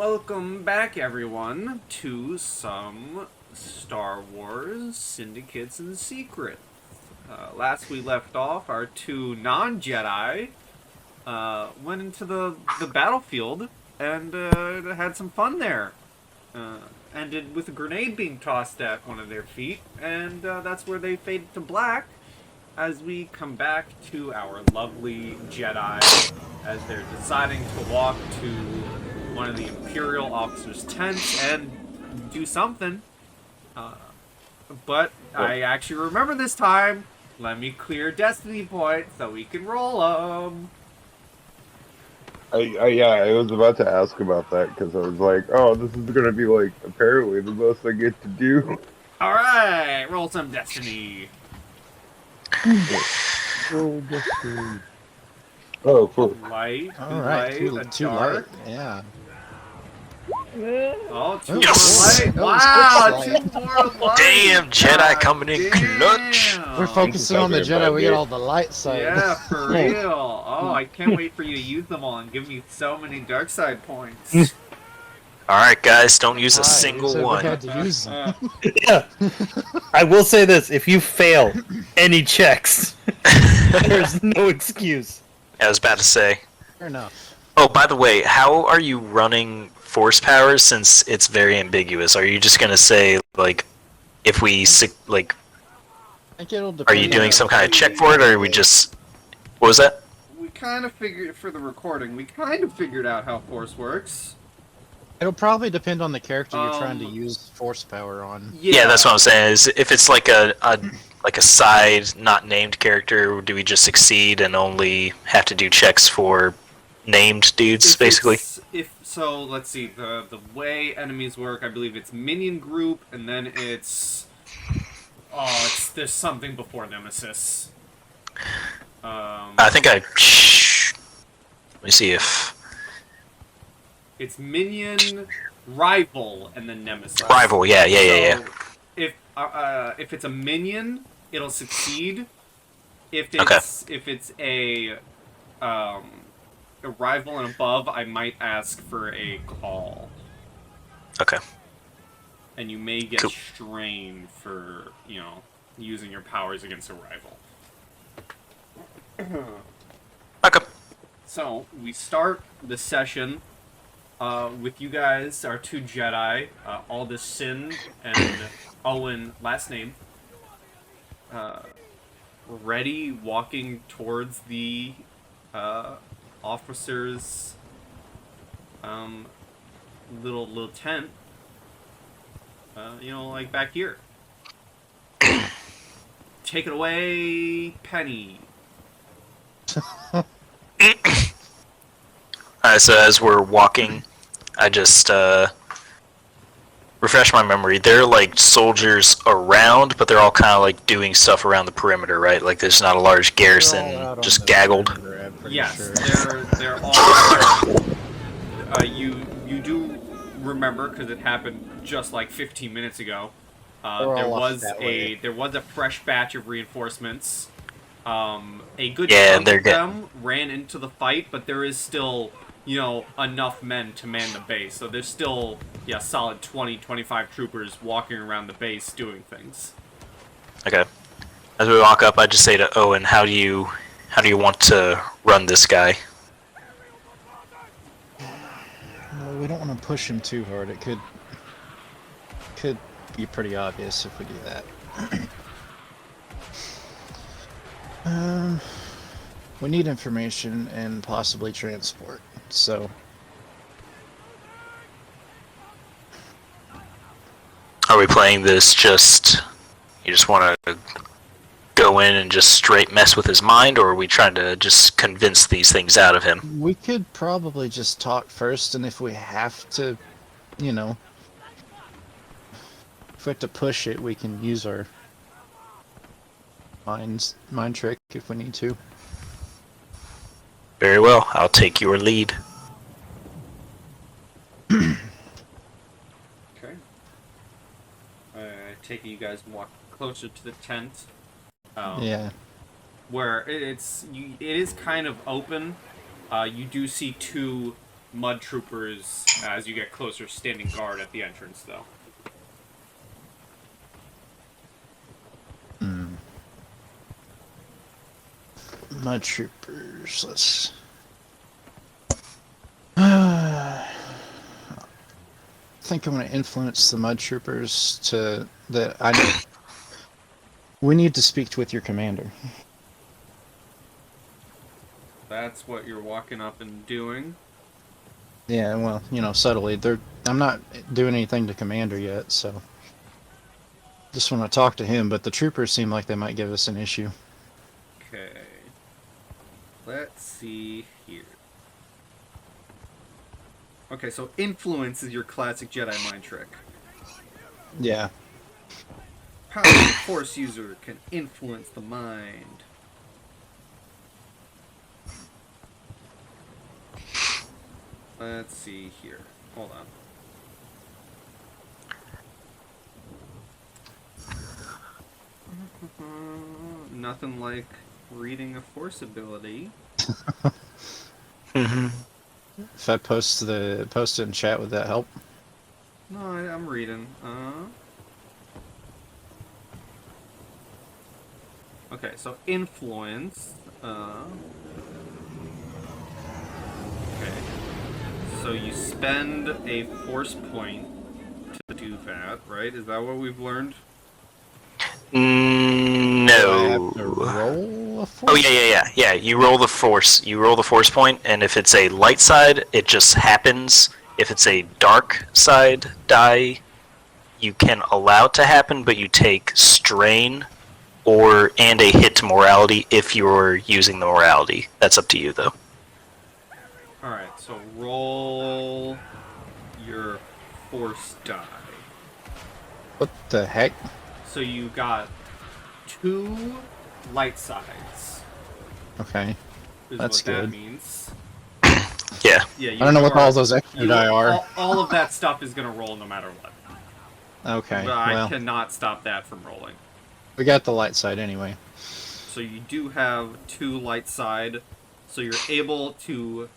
Welcome back, everyone, to some Star Wars Syndicates and Secrets. Last we left off, our two non-Jedi went into the battlefield and had some fun there. Ended with a grenade being tossed at one of their feet, and that's where they faded to black as we come back to our lovely Jedi as they're deciding to walk to one of the Imperial officers' tents and do something. But I actually remember this time. Let me clear destiny points so we can roll them. I was about to ask about that because I was like, oh, this is gonna be like apparently the most I get to do. All right, roll some destiny. Oh, cool. Light, All right, light, too dark. light. Yeah. Oh, two Yes! more light. That Wow, was two quick more light. Damn, Jedi God coming in clutch. damn. We're focusing on the Thank you, Jedi. We get buddy. all the light side. Yeah, for real. Oh, I can't wait for you to use them all and give me so many dark side points. Alright, guys, don't use a Right, single so we one. had to use them. Yeah. I will say this, if you fail any checks, there's no excuse. I was about to say. Fair enough. Oh, by the way, how are you running force powers since it's very ambiguous? Are you just gonna say, like, if we, like, I think it'll are depend you on doing the- some kind of check for it, or are we just... What was that? We kind of figured, for the recording, we kind of figured out how Force works. It'll probably depend on the character you're trying to Um, use force power on. Yeah, that's what I'm saying, is if it's like a side, not named character, do we just succeed and only have to do checks for named dudes, basically? So, let's see, the way enemies work, I believe it's minion group, and then it's... Oh, there's something before Nemesis. I think I... Let me see if... It's minion, rival, and then Nemesis. Rival, yeah. So, if it's a minion, it'll succeed. If it's a rival and above, I might ask for a call. Okay. And you may get Cool. strained for, using your powers against a rival. Okay. So, we start the session with you guys, our two Jedi, Aldous Sin and Owen, last name, ready, walking towards the officer's little tent, like back here. Take it away, Penny. So as we're walking, I just refresh my memory. They're like soldiers around, but they're all kind of like doing stuff around the perimeter, right? Like there's not a large They're all garrison out on just the gaggled. perimeter, I'm pretty Yes, sure. they're all. You do remember, because it happened just like 15 minutes ago. They're There all off was that a way. fresh batch of reinforcements. A good Yeah, chunk they're of them ran into the fight, but there is still enough men to man the base. So there's still solid 20-25 troopers walking around the base doing things. Okay. As we walk up, I just say to Owen, "How do you want to run this guy?" Well, we don't want to push him too hard. It could be pretty obvious if we do that. We need information and possibly transport. So Are we playing this just... You just want to go in and just straight mess with his mind, or are we trying to just convince these things out of him? we could probably just talk first, and if we have to, if we have to push it, we can use our mind trick if we need to. Very well, I'll take your lead. Okay. Taking you guys walk closer to the tent. Yeah. Where it is kind of open. You do see two mud troopers, as you get closer, standing guard at the entrance, though. Mud troopers. Let's. I think I'm going to influence the mud troopers to that. We need to speak with your commander. That's what you're walking up and doing. Yeah, well, subtly. I'm not doing anything to commander yet, so just want to talk to him. But the troopers seem like they might give us an issue. Okay. Let's see here. Okay, so influence is your classic Jedi mind trick. Yeah. Powerful Force user can influence the mind. Let's see here. Hold on. Nothing like reading a Force ability. If I post it in chat, would that help? No, I'm reading. Okay, so influence. Okay. So you spend a Force point to do that, right? Is that what we've learned? Do I No. have to roll a force? Oh yeah. You roll the force. You roll the force point, and if it's a light side, it just happens. If it's a dark side die, you can allow it to happen, but you take strain and a hit to morality if you're using the morality. That's up to you, though. Alright, so roll your Force die. What the heck? So you got 2 light sides. Okay. Is That's what that good. means. Yeah. Yeah, I don't know what all those extra die are. All of that stuff is going to roll no matter what. Okay, But I well, cannot stop that from rolling. we got the light side anyway. So you do have 2 light side, so you're able to...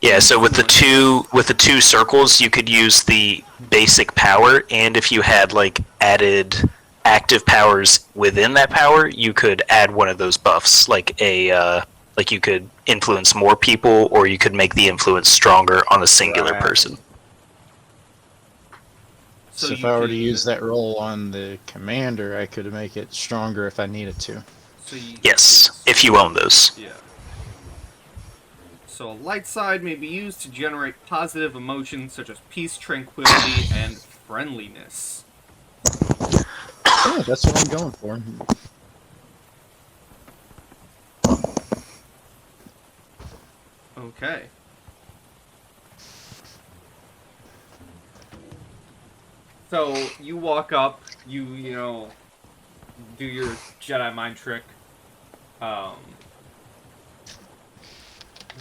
Yeah, so with the two circles, you could use the basic power, and if you had like added active powers within that power, you could add one of those buffs, like you could influence more people, or you could make the influence stronger on a singular Right. person. So if you I were to could- use that roll on the commander, I could make it stronger if I needed to. So you, Yes, if you own those. Yeah. So a light side may be used to generate positive emotions such as peace, tranquility, and friendliness. Yeah, that's what I'm going for. Okay. So you walk up, you do your Jedi mind trick.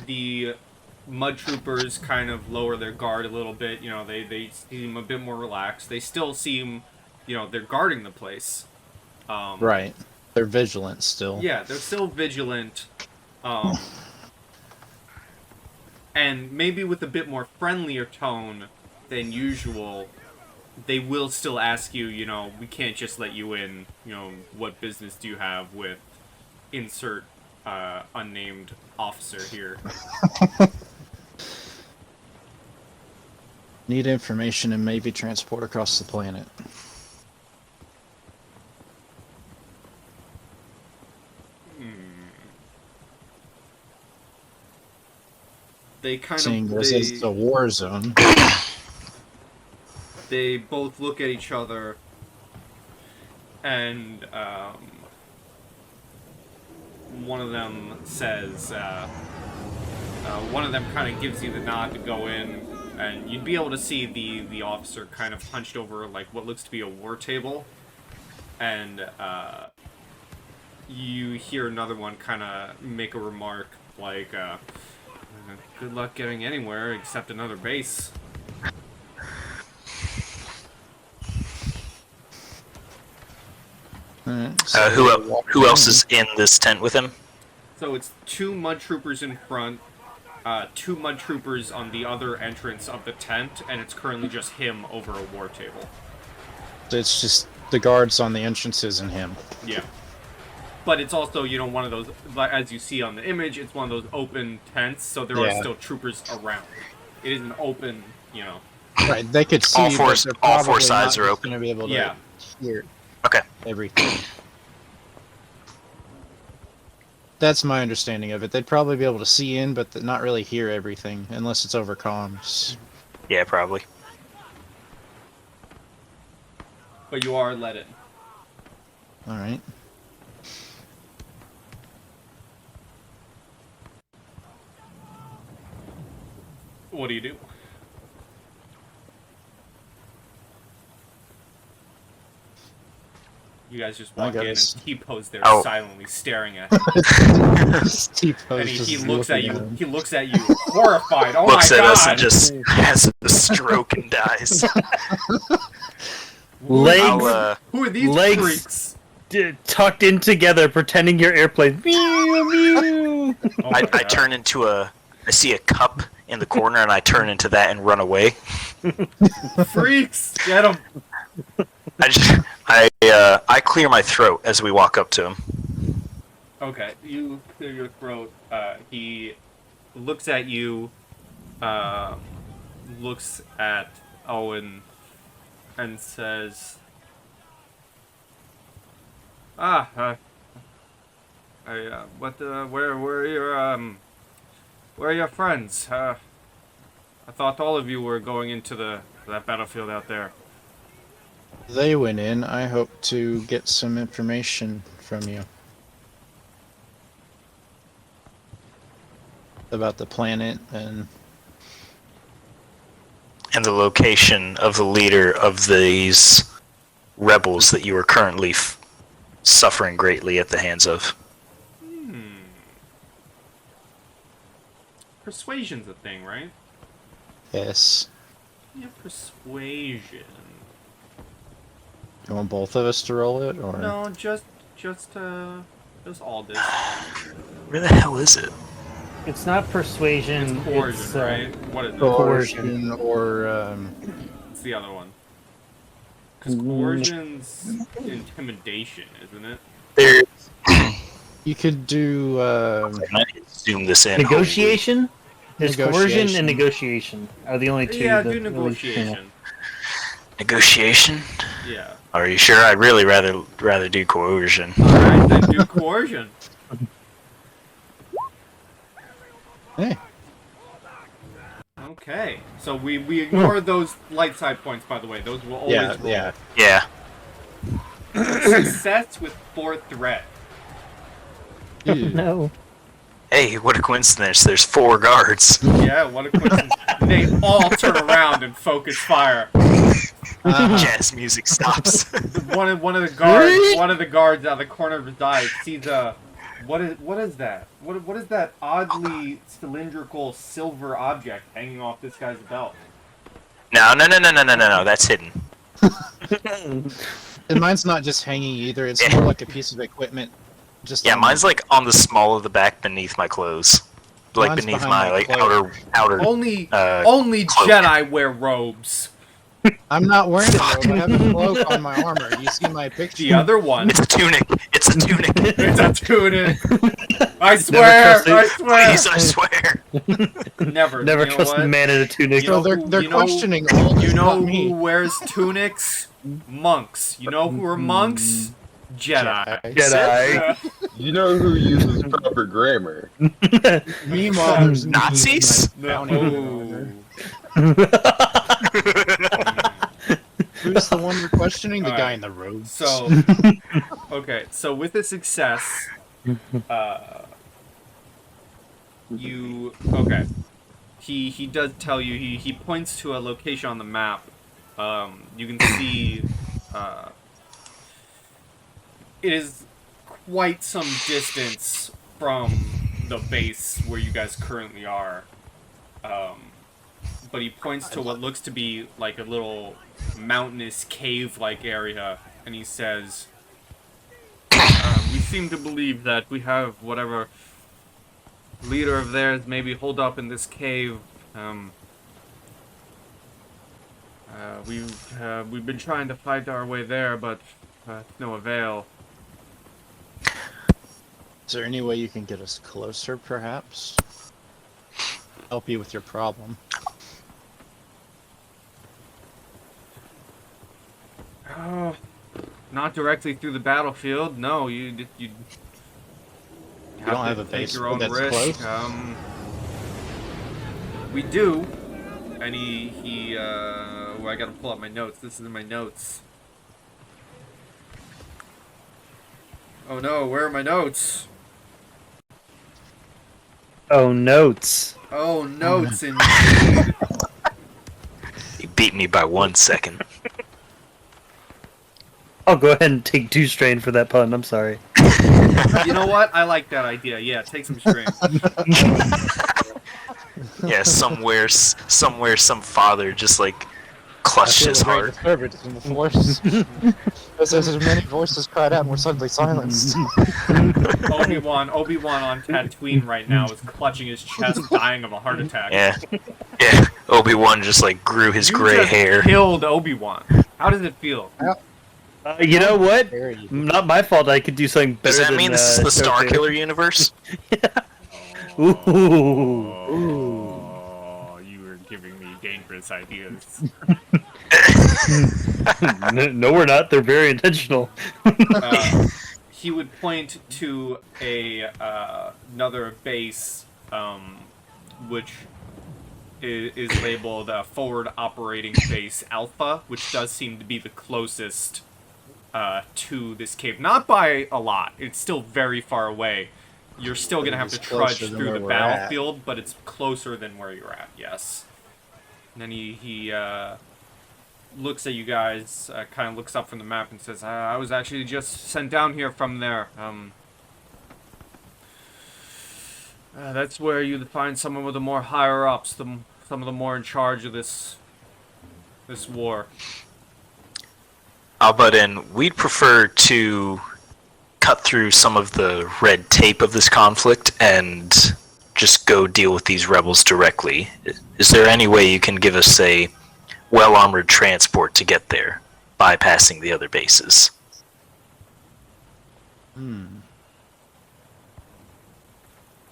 The mud troopers kind of lower their guard a little bit. They seem a bit more relaxed. They still seem, they're guarding the place. Right. They're vigilant still. Yeah, they're still vigilant. And maybe with a bit more friendlier tone than usual, they will still ask you, we can't just let you in, what business do you have with insert unnamed officer here. Need information and maybe transport across the planet. They kind Seeing of this as a war zone. they both look at each other, and one of them says, one of them kind of gives you the nod to go in, and you'd be able to see the officer kind of hunched over like what looks to be a war table, and you hear another one kind of make a remark like, good luck getting anywhere except another base. Alright, Who else is in this tent with him? So it's 2 mud troopers in front, 2 mud troopers on the other entrance of the tent, and it's currently just him over a war table. It's just the guards on the entrances and him. Yeah. But it's also, one of those, as you see on the image, it's one of those open tents, so there are still troopers around. It is an open, Right, they could see, All four- but they're all four probably sides not are just open. gonna be able to Yeah. hear Okay. everything. That's my understanding of it. They'd probably be able to see in, but not really hear everything, unless it's over comms. Yeah, probably. But you are let in. Alright. What do you do? You guys just walk in, and he posed there silently staring at him. And he looks at you. He looks at you, horrified. Oh Looks my at god! us and just has a stroke and dies. Legs, Who are these legs freaks? tucked in together, pretending you're airplanes. Meow, meow. Oh my I God. turn into I see a cup in the corner and I turn into that and run away. Freaks! Get him! I clear my throat as we walk up to him. Okay, you clear your throat. He looks at you, looks at Owen, and says, where are your friends? I thought all of you were going into that battlefield out there. They went in. I hope to get some information from you. About the planet and The location of the leader of these rebels that you are currently suffering greatly at the hands of. Persuasion's a thing, right? yes. Yeah, persuasion. You want both of us to roll it, or No, just all this. Where the hell is it? It's not persuasion. Coercion, It's right? What is it? coercion, or It's the other one. Because coercion's intimidation, isn't it? There. you could do I need to zoom this in. negotiation. There's coercion Negotiation. and negotiation are the only two. Yeah, that do really- negotiation. Negotiation? Yeah. Are you sure? I'd really rather do coercion. Alright, then do coercion. hey, Okay. So we ignore those light side points, by the way. Those will always roll. yeah. Yeah. Success with 4 threat. Ew. No. Hey, what a coincidence. There's 4 guards. Yeah, what a coincidence. They all turn around and focus fire. Jazz music stops. One of the guards out of the corner of his eye sees a what is that? What is that oddly cylindrical silver object hanging off this guy's belt? No. That's hidden. And mine's not just hanging either. It's more like a piece of equipment. Just Yeah, on mine's like on the small of the back beneath my clothes. Like Mine's beneath behind my my like cloak. outer. Only cloak. Jedi wear robes. I'm not wearing a robe. I have a cloak on my armor. Do you see my picture? The other one, It's a tunic. It's a tunic. it's a tunic. I swear, trust Please, I swear. Never Never you know trust what? a man in a tunic. You know So they're you know- questioning all. You just know not me. who wears tunics? Monks. You know who are monks? Jedi. Jedi. Yeah. You know who uses proper grammar? Meanwhile, there's Nazis? No. Who's the one we're questioning? The All guy right. in the robe. So, okay. So with the success, okay. He does tell you. He points to a location on the map. You can see. It is quite some distance from the base where you guys currently are. But he points to what looks to be like a little mountainous cave-like area, and he says, "We seem to believe that we have whatever leader of theirs maybe holed up in this cave. We've been trying to fight our way there, but to no avail. Is there any way you can get us closer, perhaps? Help you with your problem. Oh, not directly through the battlefield. No, you don't have to a take base your own that's risk. close? We do. And I gotta pull up my notes. This is in my notes. Oh no, where are my notes? Oh, notes. Oh, notes indeed. You beat me by 1 second. I'll go ahead and take 2 strain for that pun. I'm sorry. You know what? I like that idea. Yeah, take some strain. Yeah, somewhere some father just like clutched his heart. Disturbance in the force. As many voices cried out and were suddenly silenced. Obi-Wan on Tatooine right now is clutching his chest, dying of a heart attack. Yeah. Obi-Wan just like grew his gray just hair. Killed Obi-Wan. How does it feel? You know what? Very evil. Not my fault. I could do something better. Does that than, mean this is the Star Joker. Killer universe? Ooh. Oh, you were giving me dangerous ideas. No, we're not. They're very intentional. He would point to another base, which is labeled Forward Operating Base Alpha, which does seem to be the closest to this cave. Not by a lot. It's still very far away. You're still going to have to It's trudge closer than through the where we're at. battlefield, but it's closer than where you're at, yes. And then he looks at you guys, kind of looks up from the map and says, I was actually just sent down here from there. That's where you find someone with the more higher ups, some of the more in charge of this war. I'll butt in. We'd prefer to cut through some of the red tape of this conflict and just go deal with these rebels directly. Is there any way you can give us a well-armored transport to get there, bypassing the other bases?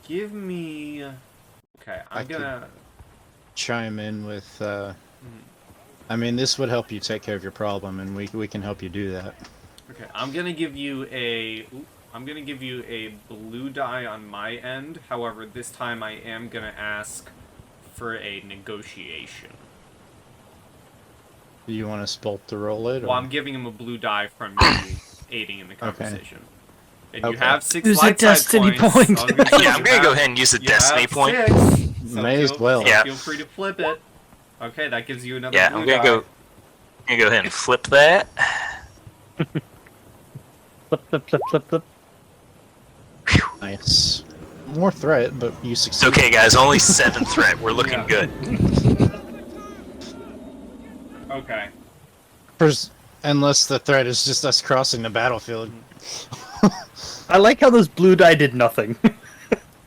Give me... Okay, I'm gonna... Chime in with, I mean, this would help you take care of your problem, and we can help you do that. Okay, I'm gonna give you a blue die on my end. However, this time I am gonna ask for a negotiation. Do you want us both to roll it? Or? Well, I'm giving him a blue die from you aiding in the conversation. And you Okay. have 6 Use a light side destiny points. point. I was gonna say Yeah, I'm you gonna go have- ahead and use a you destiny have point. 6, so May as well. So Yeah. feel free to flip it. Okay, that gives you another Yeah, blue I'm gonna die. go ahead and flip that. Flip. Nice. More threat, but you It's succeed. okay, guys. Only 7 threat. We're looking Yeah. good. Okay. Unless the threat is just us crossing the battlefield. I like how those blue die did nothing.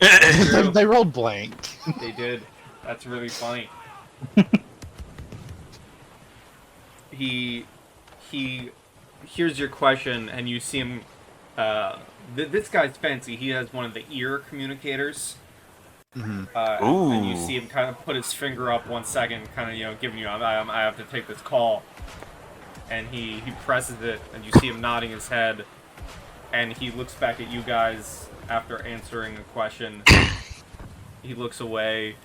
True. They rolled blank. They did. That's really funny. he hears your question, and you see him. This guy's fancy. He has one of the ear communicators. And you Ooh. see him kind of put his finger up 1 second, kind of giving you, I have to take this call. And he presses it, and you see him nodding his head. And he looks back at you guys after answering a question. He looks away.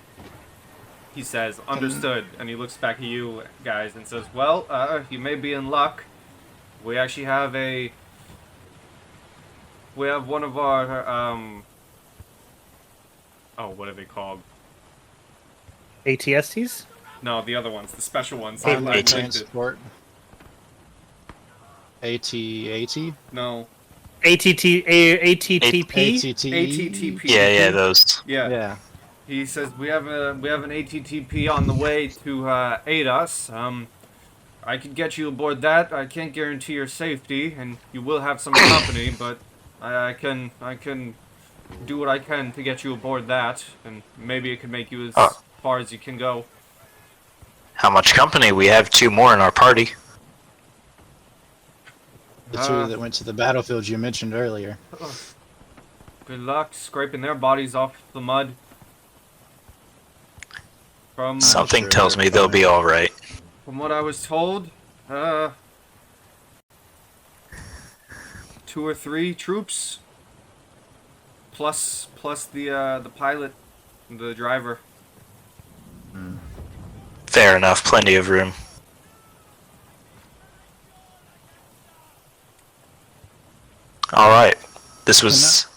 He says, understood. And he looks back at you guys and says, well, you may be in luck. We actually have one of our, what are they called? ATSTs? No, the other ones, the special ones. Hey, Armored I linked it. transport. AT? No. ATTP? ATT? ATTP. Yeah, those. Yeah. Yeah. He says we have an ATTP on the way to aid us. I could get you aboard that. I can't guarantee your safety, and you will have some company, but I can do what I can to get you aboard that, and maybe it could make you as Oh. far as you can go. How much company? We have 2 more in our party. The two that went to the battlefield you mentioned earlier. Good luck scraping their bodies off the mud. From Something sure tells me they're they'll be fine. alright. from what I was told, 2 or 3 troops, plus the pilot, the driver. Fair enough, plenty of room. Alright. This was...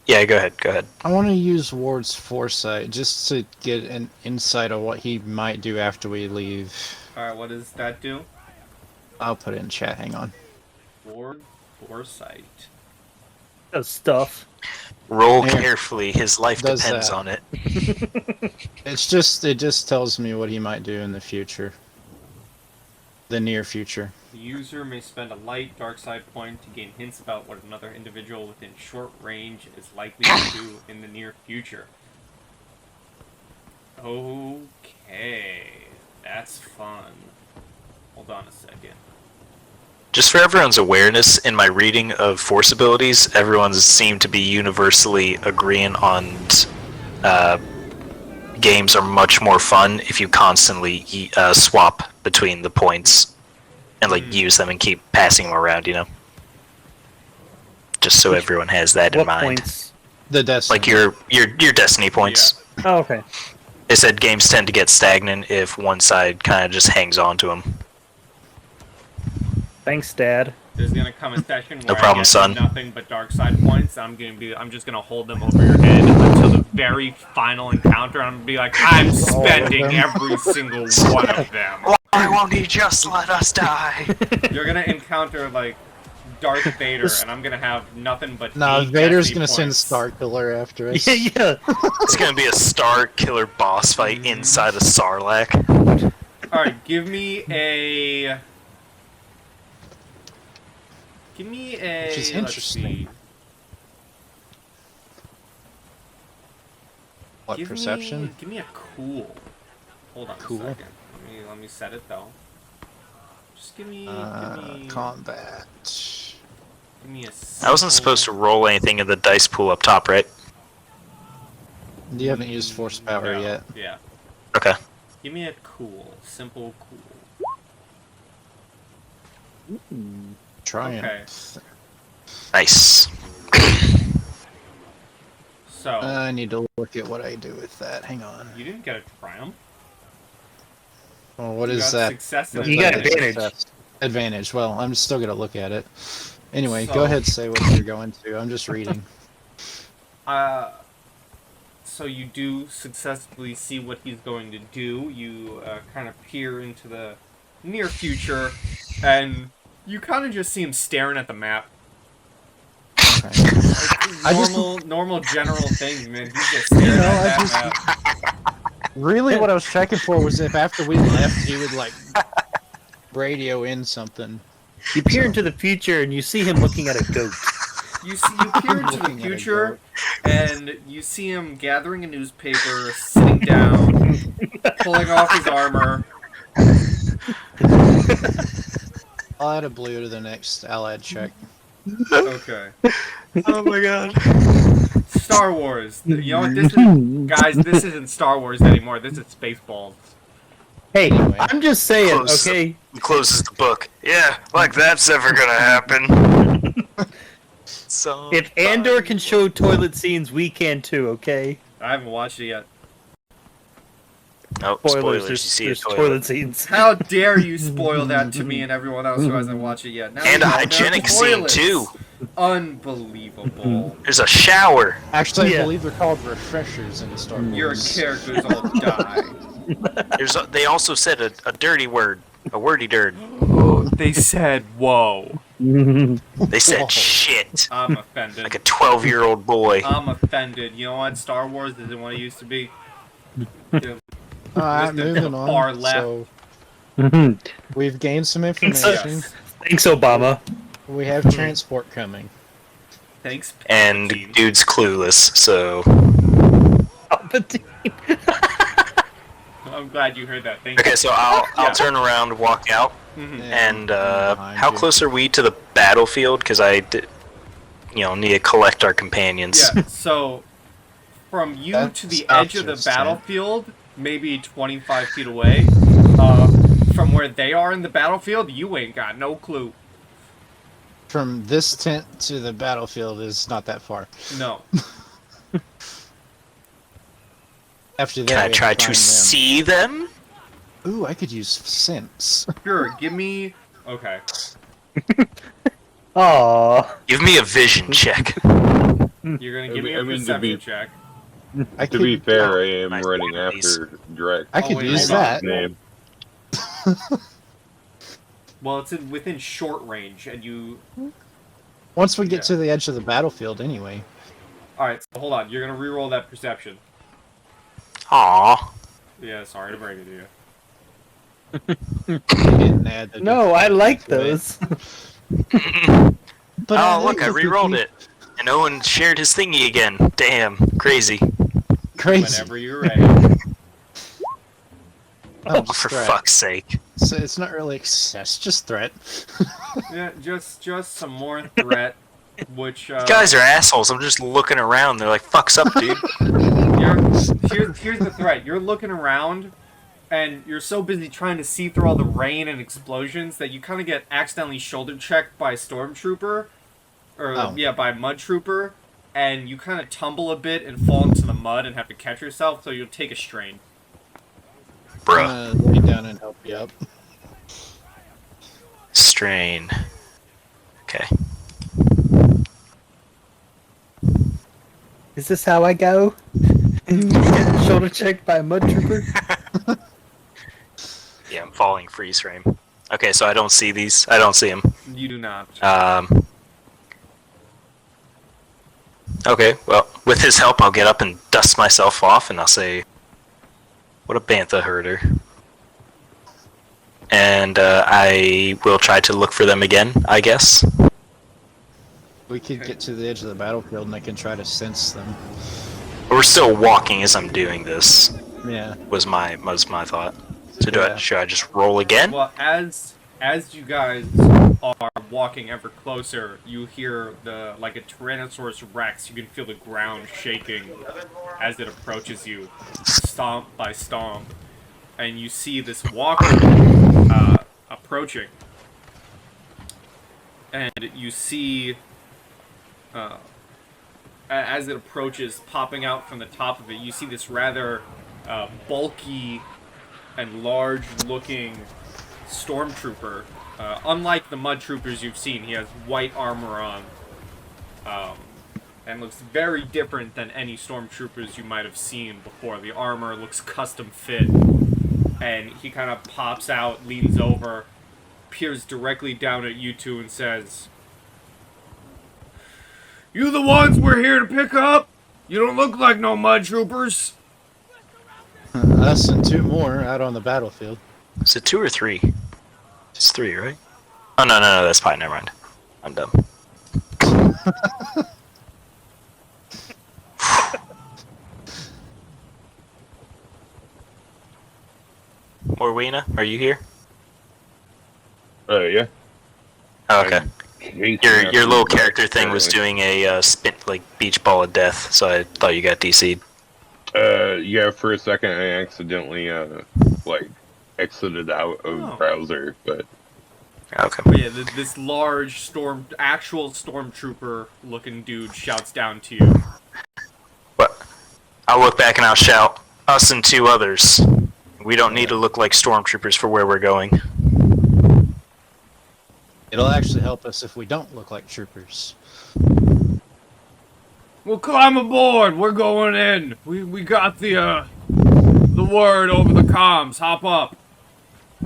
Yeah, go ahead. I want to use Ward's foresight just to get an insight of what he might do after we leave. Alright, what does that do? I'll put it in chat, hang on. Ward foresight. Does stuff. Roll Yeah. carefully, his life Does depends that. on it. It just tells me what he might do in the future. The near future. The user may spend a light dark side point to gain hints about what another individual within short range is likely to do in the near future. Okay, that's fun. Hold on a second. Just for everyone's awareness, in my reading of force abilities, everyone seemed to be universally agreeing on games are much more fun if you constantly swap between the points and like use them and keep passing them around, you know? Just so everyone has that in What mind. points? The Destiny. Like your destiny points. Oh, okay. They said games tend to get stagnant if one side kind of just hangs on to them. Thanks, Dad. There's gonna come a session where No problem, I get son. nothing but dark side points. I'm just gonna hold them over your head until the very final encounter. I'm gonna be like, I'm spending every single one of them. Why won't he just let us die? You're gonna encounter like Darth Vader, and I'm gonna have nothing but No, 8 Vader's destiny gonna send points. Star Killer after us. Yeah. It's gonna be a Star Killer boss fight inside a Sarlacc. All right, give me a. Which is Let's interesting. see. What, perception? Give me a cool. Hold on Cool. a second. Let me set it though. Just give me Combat. give me a. I wasn't supposed to roll anything in the dice pool up top, right? You haven't used Force Power No, yet. Yeah. Okay. Give me a cool, simple cool. Triumph. Nice. So I need to look at what I do with that. Hang on. you didn't get a triumph. Well, what You is got that? Success and You got advantage. advantage. Advantage. Well, I'm still gonna look at it. Anyway, So- go ahead. Say what you're going to. I'm just reading. So you do successfully see what he's going to do. You kind of peer into the near future, and you kind of just see him staring at the map. Okay. I just- Normal general things, man. He's just staring at that map. Really, what I was checking for was if after we left, he would like radio in something. You peer into the future and you see him looking at a goat. You peer into the Looking at a future, and you see him gathering a newspaper, sitting down, pulling off his armor. I'll add a blue to the next allied check. Okay. Oh my god. Star Wars. You know what? This isn't Star Wars anymore. This is Spaceballs. Hey, Anyway. I'm just saying, Close. okay? He closes the book. Yeah, like that's ever gonna happen. So If Andor can show toilet scenes, we can too, okay? I haven't watched it yet. no spoilers. You see a there's toilet. toilet scenes. How dare you spoil that to me and everyone else who hasn't watched it yet? Now And you a know hygienic they're scene toilets. too. Unbelievable. There's a shower. Actually, I Yeah. believe they're called refreshers in Star Wars. Your characters all die. They also said a dirty word, a wordy dirt. They said, "Whoa." They said Whoa. shit, I'm offended. like a 12-year-old boy. I'm offended. You know what? Star Wars isn't what it used to be. Yeah. Alright, Mr. moving Far on. left. So we've gained some information. Yes. Thanks, Obama. We have transport coming. Thanks, and Palpatine. dude's clueless. So Palpatine. I'm glad you heard that. Thank you. okay, so I'll turn around, walk out, Mhm. and behind how you. close are we to the battlefield? Because need to collect our companions. Yeah, so from you That's to the south edge of the just, yeah. battlefield, maybe 25 feet away, from where they are in the battlefield, you ain't got no clue. From this tent to the battlefield is not that far. No. After that, Can I we have try find to them. see them? Ooh, I could use sense. Sure, give me... Okay. Aww. Give me a vision check. You're gonna give me a I mean, perception check. I To be fair, I am nice. running Nice. after Drex. I could wait, use hold on. that. Name. Well, it's within short range, and you... Once we get Yeah. to the edge of the battlefield, anyway. Alright, so hold on. You're gonna reroll that perception. Aw. Yeah, sorry to break it to you. Didn't add the No, I like to it. those. But Oh, look, I think rerolled we- it. And Owen shared his thingy again. Damn, crazy. Crazy. Whenever you're ready. Oh, For threat. fuck's sake. So it's not really excess, just threat. Yeah, just some more threat, which, You guys are assholes. I'm just looking around. They're like, fuck's up, dude. here's the threat. You're looking around, and you're so busy trying to see through all the rain and explosions that you kind of get accidentally shoulder checked by a stormtrooper, or by a mud trooper, and you kind of tumble a bit and fall into the mud and have to catch yourself. So you'll take a strain. Bruh. I'm gonna lay down and help you up. Strain. Okay. Is this how I go? Shoulder checked by a mud trooper? Yeah, I'm falling freeze frame. Okay, so I don't see these. I don't see them. You do not. Okay, well, with his help, I'll get up and dust myself off, and I'll say, what a bantha herder. And I will try to look for them again, I guess. We could get to the edge of the battlefield and I can try to sense them. We're still walking as I'm doing this, Yeah. was my thought. So Yeah. should I just roll again? Well, as you guys are walking ever closer, you hear like a Tyrannosaurus Rex. You can feel the ground shaking as it approaches you, stomp by stomp, and you see this walker approaching, and you see as it approaches, popping out from the top of it, you see this rather bulky and large-looking stormtrooper. Unlike the mud troopers you've seen, he has white armor on, and looks very different than any stormtroopers you might have seen before. The armor looks custom fit, and he kind of pops out, leans over, peers directly down at you two, and says, "You the ones we're here to pick up? You don't look like no mud troopers." Us and two more out on the battlefield. Is it 2 or 3? It's 3, right? Oh, no, that's fine. Never mind. I'm dumb. Morwena, are you here? Yeah. Oh, okay. Hate Your that. little character thing was Apparently. doing a spin beach ball of death, so I thought you got DC'd. Yeah, for a second I accidentally, exited out of Oh. browser, but Okay. But yeah, this large actual stormtrooper-looking dude shouts down to you. But I'll look back and I'll shout, us and 2 others. We don't need to look like stormtroopers for where we're going. It'll actually help us if we don't look like troopers. Well, climb aboard. We're going in. We got the word over the comms. Hop up.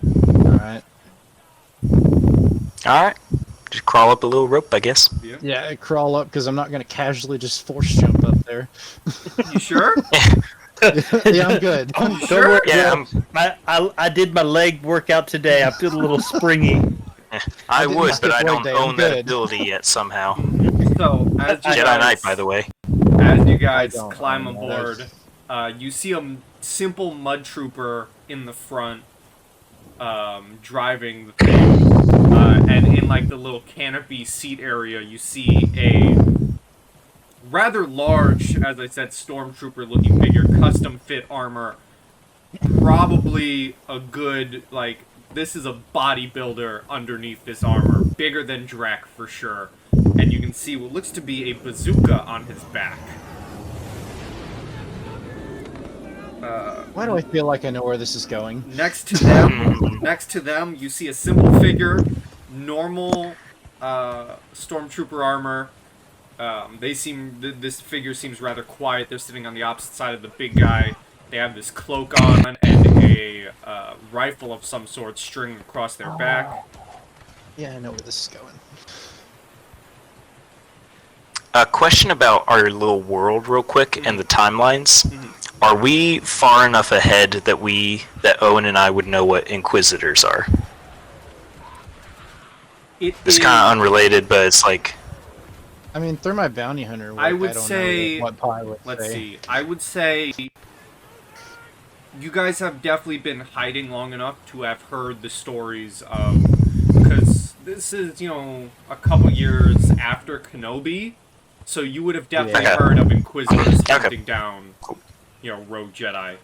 Alright. Alright. Just crawl up a little rope, I guess. Yeah, I crawl up because I'm not going to casually just force jump up there. You sure? Yeah, I'm good. Don't Sure? worry, Yeah, I did my leg workout today. I feel a little springy. I did would, not but skip I leg don't day, I'm own that good. ability yet somehow. So, as you Jedi guys, Knight, by the way. as you guys don't climb own aboard, that. you see a simple mud trooper in the front, driving the thing, and in like the little canopy seat area, you see a rather large, as I said, stormtrooper-looking figure, custom-fit armor. Probably a good, like, this is a bodybuilder underneath this armor. Bigger than Drek, for sure. And you can see what looks to be a bazooka on his back. Why do I feel like I know where this is going? Next to them, you see a simple figure, normal stormtrooper armor. This figure seems rather quiet. They're sitting on the opposite side of the big guy. They have this cloak on and a rifle of some sort stringed across their back. Yeah, I know where this is going. A question about our little world, real quick, and the timelines. Are we far enough ahead that Owen and I would know what Inquisitors are? It's kind of unrelated, but it's like. I mean, through my bounty hunter, I would don't say- know what Pi would Let's say. see. I would say you guys have definitely been hiding long enough to have heard the stories of, because this is, a couple years after Kenobi, so you would have definitely Yeah. heard of Inquisitors Okay. hunting down, rogue Jedi.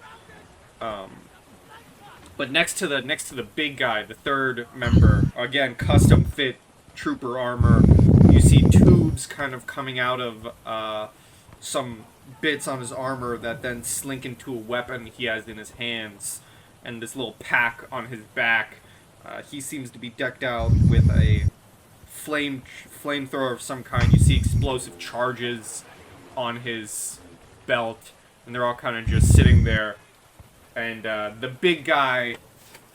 But next to the big guy, the third member, again, custom fit trooper armor, you see tubes kind of coming out of some bits on his armor that then slink into a weapon he has in his hands, and this little pack on his back. He seems to be decked out with a flamethrower of some kind. You see explosive charges on his belt, and they're all kind of just sitting there. And the big guy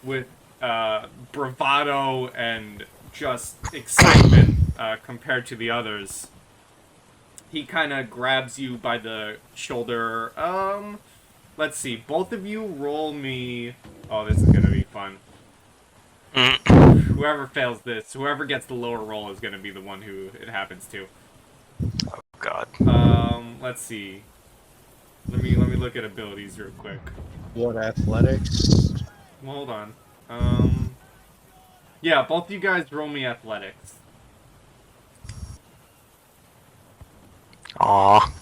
with bravado and just excitement compared to the others, he kind of grabs you by the shoulder. Let's see. Both of you roll me. Oh, this is going to be fun. Whoever fails this, whoever gets the lower roll is going to be the one who it happens to. Oh, God. Let's see. Let me look at abilities real quick. What athletics? Well, hold on. Yeah, both you guys roll me athletics. Aw.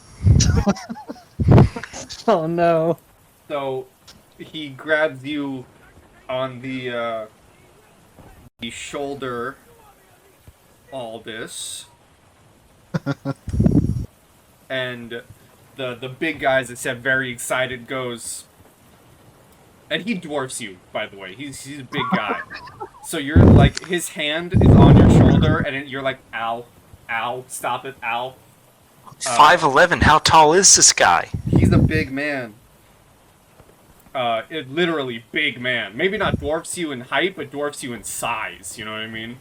Oh no. So he grabs you on the shoulder. All this, and the big guy, as I said, very excited, goes, and he dwarfs you. By the way, he's a big guy. So you're like, his hand is on your shoulder, and you're like, ow, ow, stop it, ow. 5'11", how tall is this guy? He's a big man. Literally big man. Maybe not dwarfs you in height, but dwarfs you in size. You know what I mean?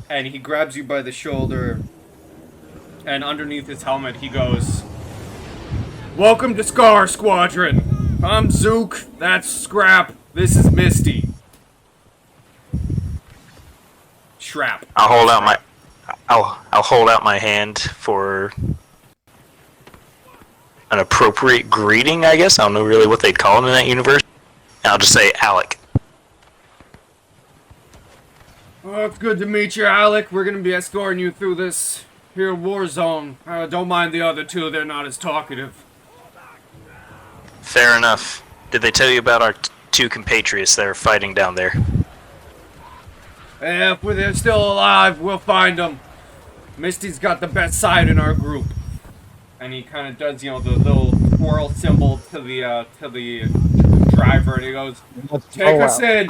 And he grabs you by the shoulder, and underneath his helmet he goes, "Welcome to Scar Squadron. I'm Zook. That's Scrap. This is Misty." Shrap. I'll hold out my hand for an appropriate greeting, I guess. I don't know really what they'd call him in that universe. And I'll just say Alec. Well, it's good to meet you, Alec. We're gonna be escorting you through this here war zone. Don't mind the other two, they're not as talkative. Fair enough. Did they tell you about our two compatriots that are fighting down there? If they're still alive, we'll find them. Misty's got the best side in our group. And he kind of does, the little twirl symbol to the driver, and he goes, "Take us in."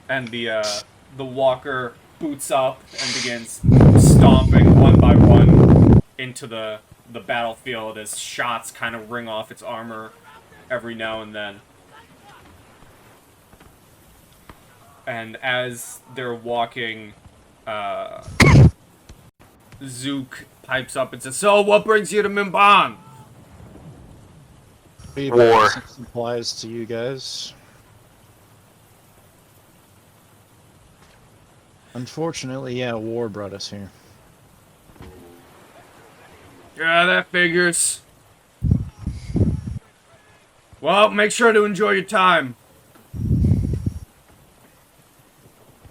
And the walker boots up and begins stomping one by one into the battlefield as shots kind of ring off its armor every now and then. And as they're walking, Zook pipes up and says, "So, what brings you to Mimban?" War. Applies to you guys. Unfortunately, yeah, war brought us here. Yeah, that figures. Well, make sure to enjoy your time.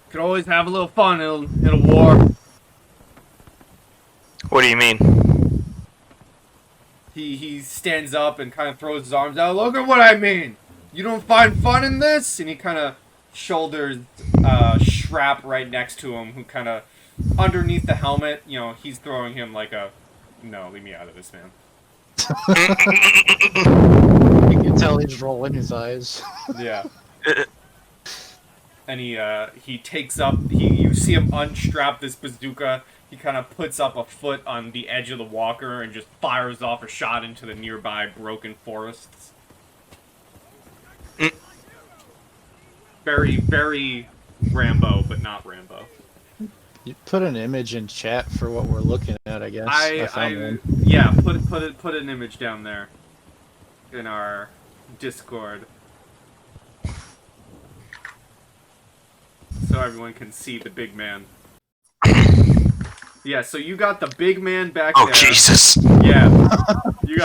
Could always have a little fun in a war. What do you mean? He stands up and kind of throws his arms out. Look at what I mean. You don't find fun in this? And he kind of shoulders Shrap right next to him, who kind of underneath the helmet. You know, he's throwing him like a, no, leave me out of this, man. You can tell he's rolling his eyes. Yeah. And he takes up. You see him unstrap this bazooka. He kind of puts up a foot on the edge of the walker and just fires off a shot into the nearby broken forests. Very, very Rambo, but not Rambo. You put an image in chat for what we're looking at, I guess. Yeah, put an image down there in our Discord, so everyone can see the big man. Yeah, so you got the big man back there. Oh Jesus! Yeah, you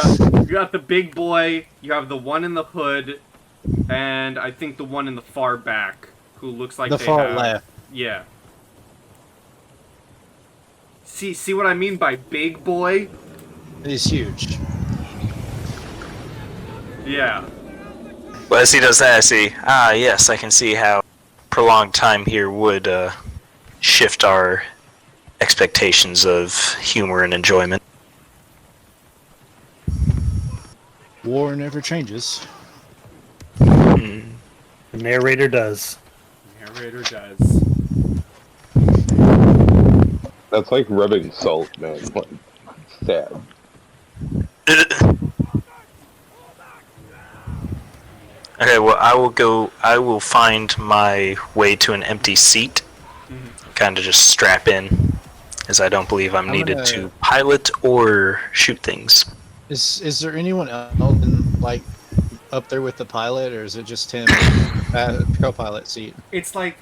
got the big boy. You have the one in the hood, and I think the one in the far back, who looks like The far left. Yeah. See what I mean by big boy? He's huge. Yeah. Well, as he does that, I see. Ah, yes, I can see how prolonged time here would shift our expectations of humor and enjoyment. War never changes. The narrator does. Narrator does. That's like rubbing salt, man. Like, sad. Okay, well, I will find my way to an empty seat. Kind of just strap in, as I don't believe I'm needed to pilot or shoot things. Is there anyone else in, like, up there with the pilot, or is it just him co-pilot seat? It's like,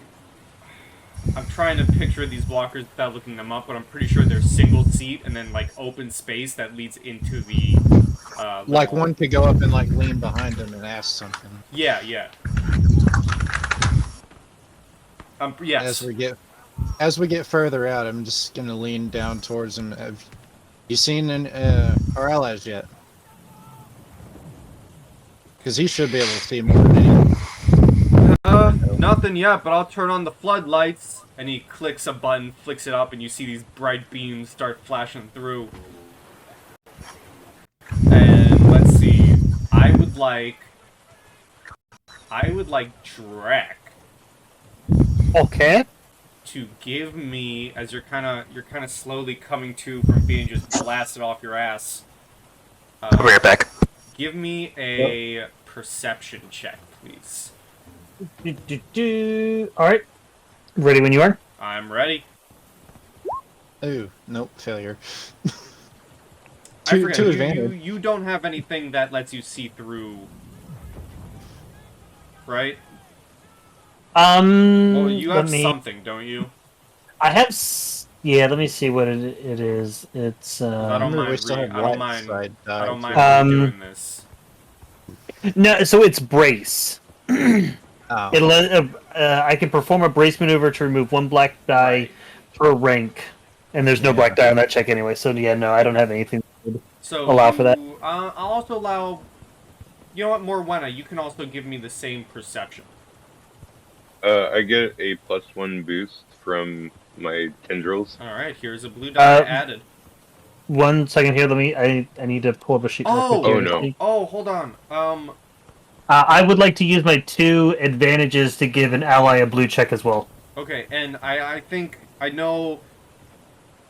I'm trying to picture these walkers without looking them up, but I'm pretty sure they're single seat and then like open space that leads into the. Like one could go up and like lean behind him and ask something. Yeah. Yes. As we get further out, I'm just gonna lean down towards him. Have you seen our allies yet? Because he should be able to see more than anyone. Nothing yet, but I'll turn on the floodlights. And he clicks a button, flicks it up, and you see these bright beams start flashing through. And let's see. I would like Drek Okay. to give me, as you're kind of slowly coming to from being just blasted off your ass. I'll be right back. Give me a perception check, please. Alright. Ready when you are? I'm ready. Ooh, nope, failure. I forget, two advantage. you don't have anything that lets you see through, right? Well, you have something, don't you? I have. Yeah, let me see what it is. It's. I don't mind. I don't mind doing this. No, so it's brace. Oh. I can perform a brace maneuver to remove one black die per rank, and there's no black die on that check anyway. So yeah, no, I don't have anything to allow for that. I'll also allow. You know what, Morwenna, you can also give me the same perception. I get a +1 boost from my tendrils. All right, here's a blue die added. 1 second here. I need to pull up a sheet. Oh, real quick here. no. Oh, hold on. I would like to use my 2 advantages to give an ally a blue check as well. Okay, and I think I know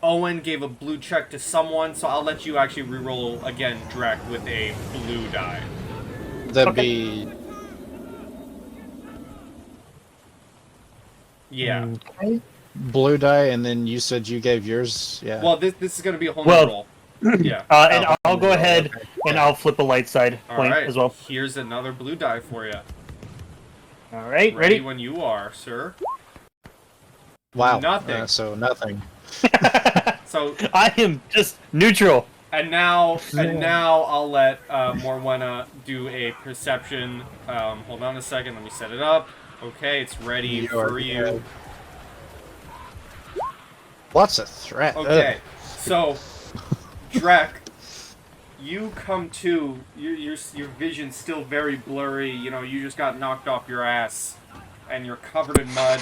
Owen gave a blue check to someone, so I'll let you actually reroll again, Drek, with a blue die. That'd be... Yeah. Okay. Blue die, and then you said you gave yours? Yeah. Well, this is going to be a whole new roll. Yeah. And I'll go ahead and I'll flip a light side point Alright, as well. here's another blue die for you. Alright, Ready ready? when you are, sir. Wow. Nothing. So nothing. So I am just neutral. And now I'll let Morwenna do a perception. Hold on a second. Let me set it up. Okay, it's ready for you. What's a threat? Okay, so Drek, you come to. Your vision's still very blurry. You know, you just got knocked off your ass, and you're covered in mud.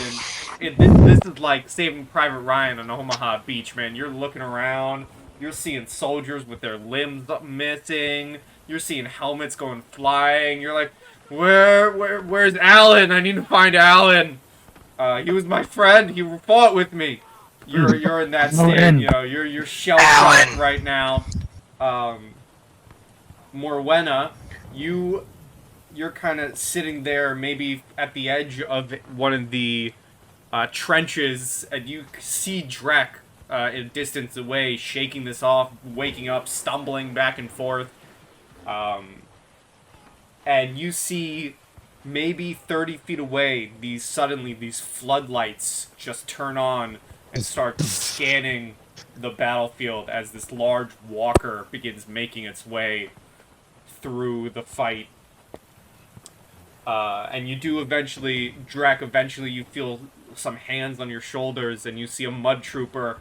And this is like Saving Private Ryan on Omaha Beach, man. You're looking around. You're seeing soldiers with their limbs missing. You're seeing helmets going flying. You're like, where's Alan? I need to find Alan. He was my friend. He fought with me. You're in that state. You know, you're shell shocked right now. Morwenna, you're kind of sitting there, maybe at the edge of one of the trenches, and you see Drek in a distance away, shaking this off, waking up, stumbling back and forth. And you see, maybe 30 feet away, these floodlights just turn on and start scanning the battlefield as this large walker begins making its way through the fight. And you do eventually, Drek, you feel some hands on your shoulders, and you see a mud trooper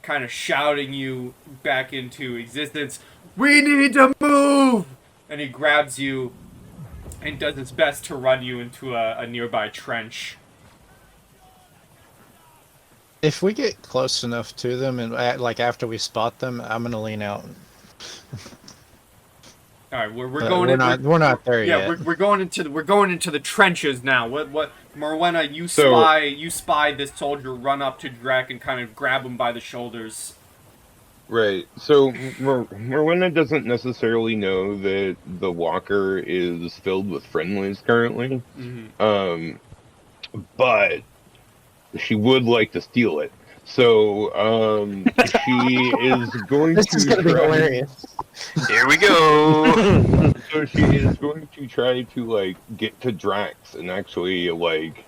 kind of shouting you back into existence. We need to move! And he grabs you and does his best to run you into a nearby trench. If we get close enough to them, and like after we spot them, I'm gonna lean out. All right, we're going. We're not there yet. Yeah, we're going into the trenches now. What Morwenna, you spy this soldier run up to Drek and kind of grab him by the shoulders. Right. So Morwenna doesn't necessarily know that the walker is filled with friendlies currently. Mm-hmm. But she would like to steal it. So she is going this to is gonna be hilarious. Here we go. So she is going to try to like get to Drax and actually like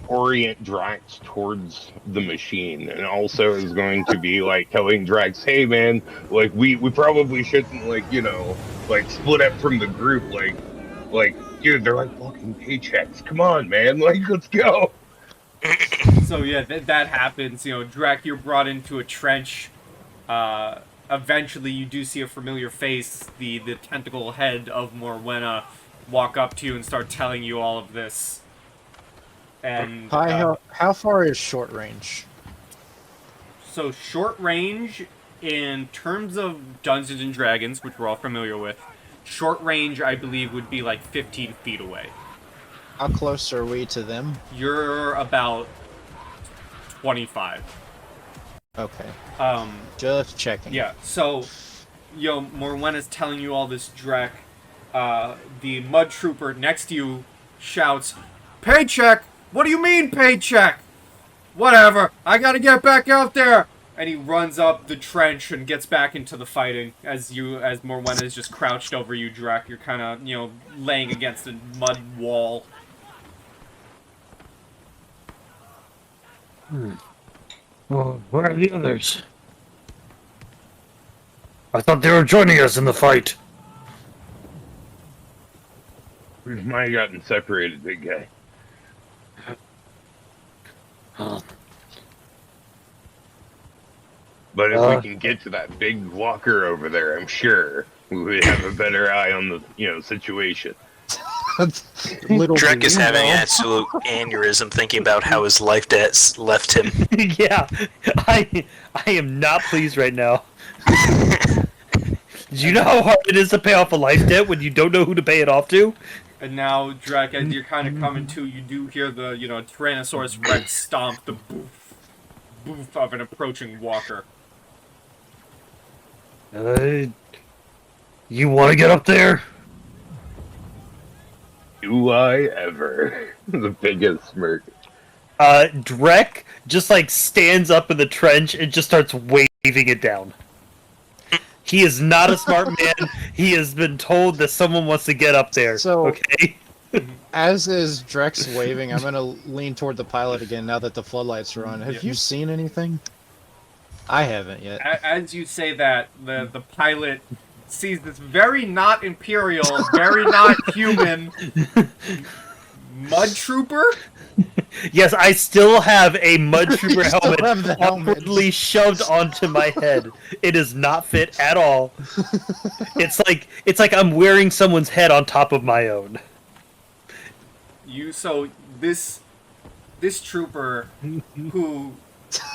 orient Drax towards the machine, and also is going to be like telling Drax, hey man, like we probably shouldn't like, you know, like split up from the group, like dude, they're like fucking paychecks, come on man, like let's go. So yeah, that happens. You know, Drek, you're brought into a trench. Eventually you do see a familiar face, the tentacle head of Morwenna, walk up to you and start telling you all of this. And how far is short range? So short range, in terms of Dungeons and Dragons, which we're all familiar with, short range I believe would be like 15 feet away. How close are we to them? You're about 25. Okay. Just checking. Yeah, so, Morwenna's telling you all this, Drek. The mud trooper next to you shouts, paycheck! What do you mean, paycheck? Whatever, I gotta get back out there! And he runs up the trench and gets back into the fighting as Morwenna is just crouched over you, Drek. You're kind of, laying against a mud wall. Well, where are the others? I thought they were joining us in the fight. We might have gotten separated, big guy. But if we can get to that big walker over there, I'm sure we would have a better eye on the situation. Drek is having an absolute aneurysm thinking about how his life debts left him. Yeah, I am not pleased right now. Do you know how hard it is to pay off a life debt when you don't know who to pay it off to? And now, Drek, as you're kind of coming to, you do hear the, Tyrannosaurus Rex stomp, the boof, boof of an approaching walker. You want to get up there? Do I ever? The biggest smirk. Drek just stands up in the trench and just starts waving it down. He is not a smart man. He has been told that someone wants to get up there. So, okay. As is Drex waving, I'm gonna lean toward the pilot again now that the floodlights are on. Have you seen anything? I haven't yet. As you say that, the pilot sees this very not imperial, very not human mud trooper. Yes, I still have a mud trooper You still helmet have the helmet. awkwardly shoved onto my head. It does not fit at all. It's like I'm wearing someone's head on top of my own. This trooper who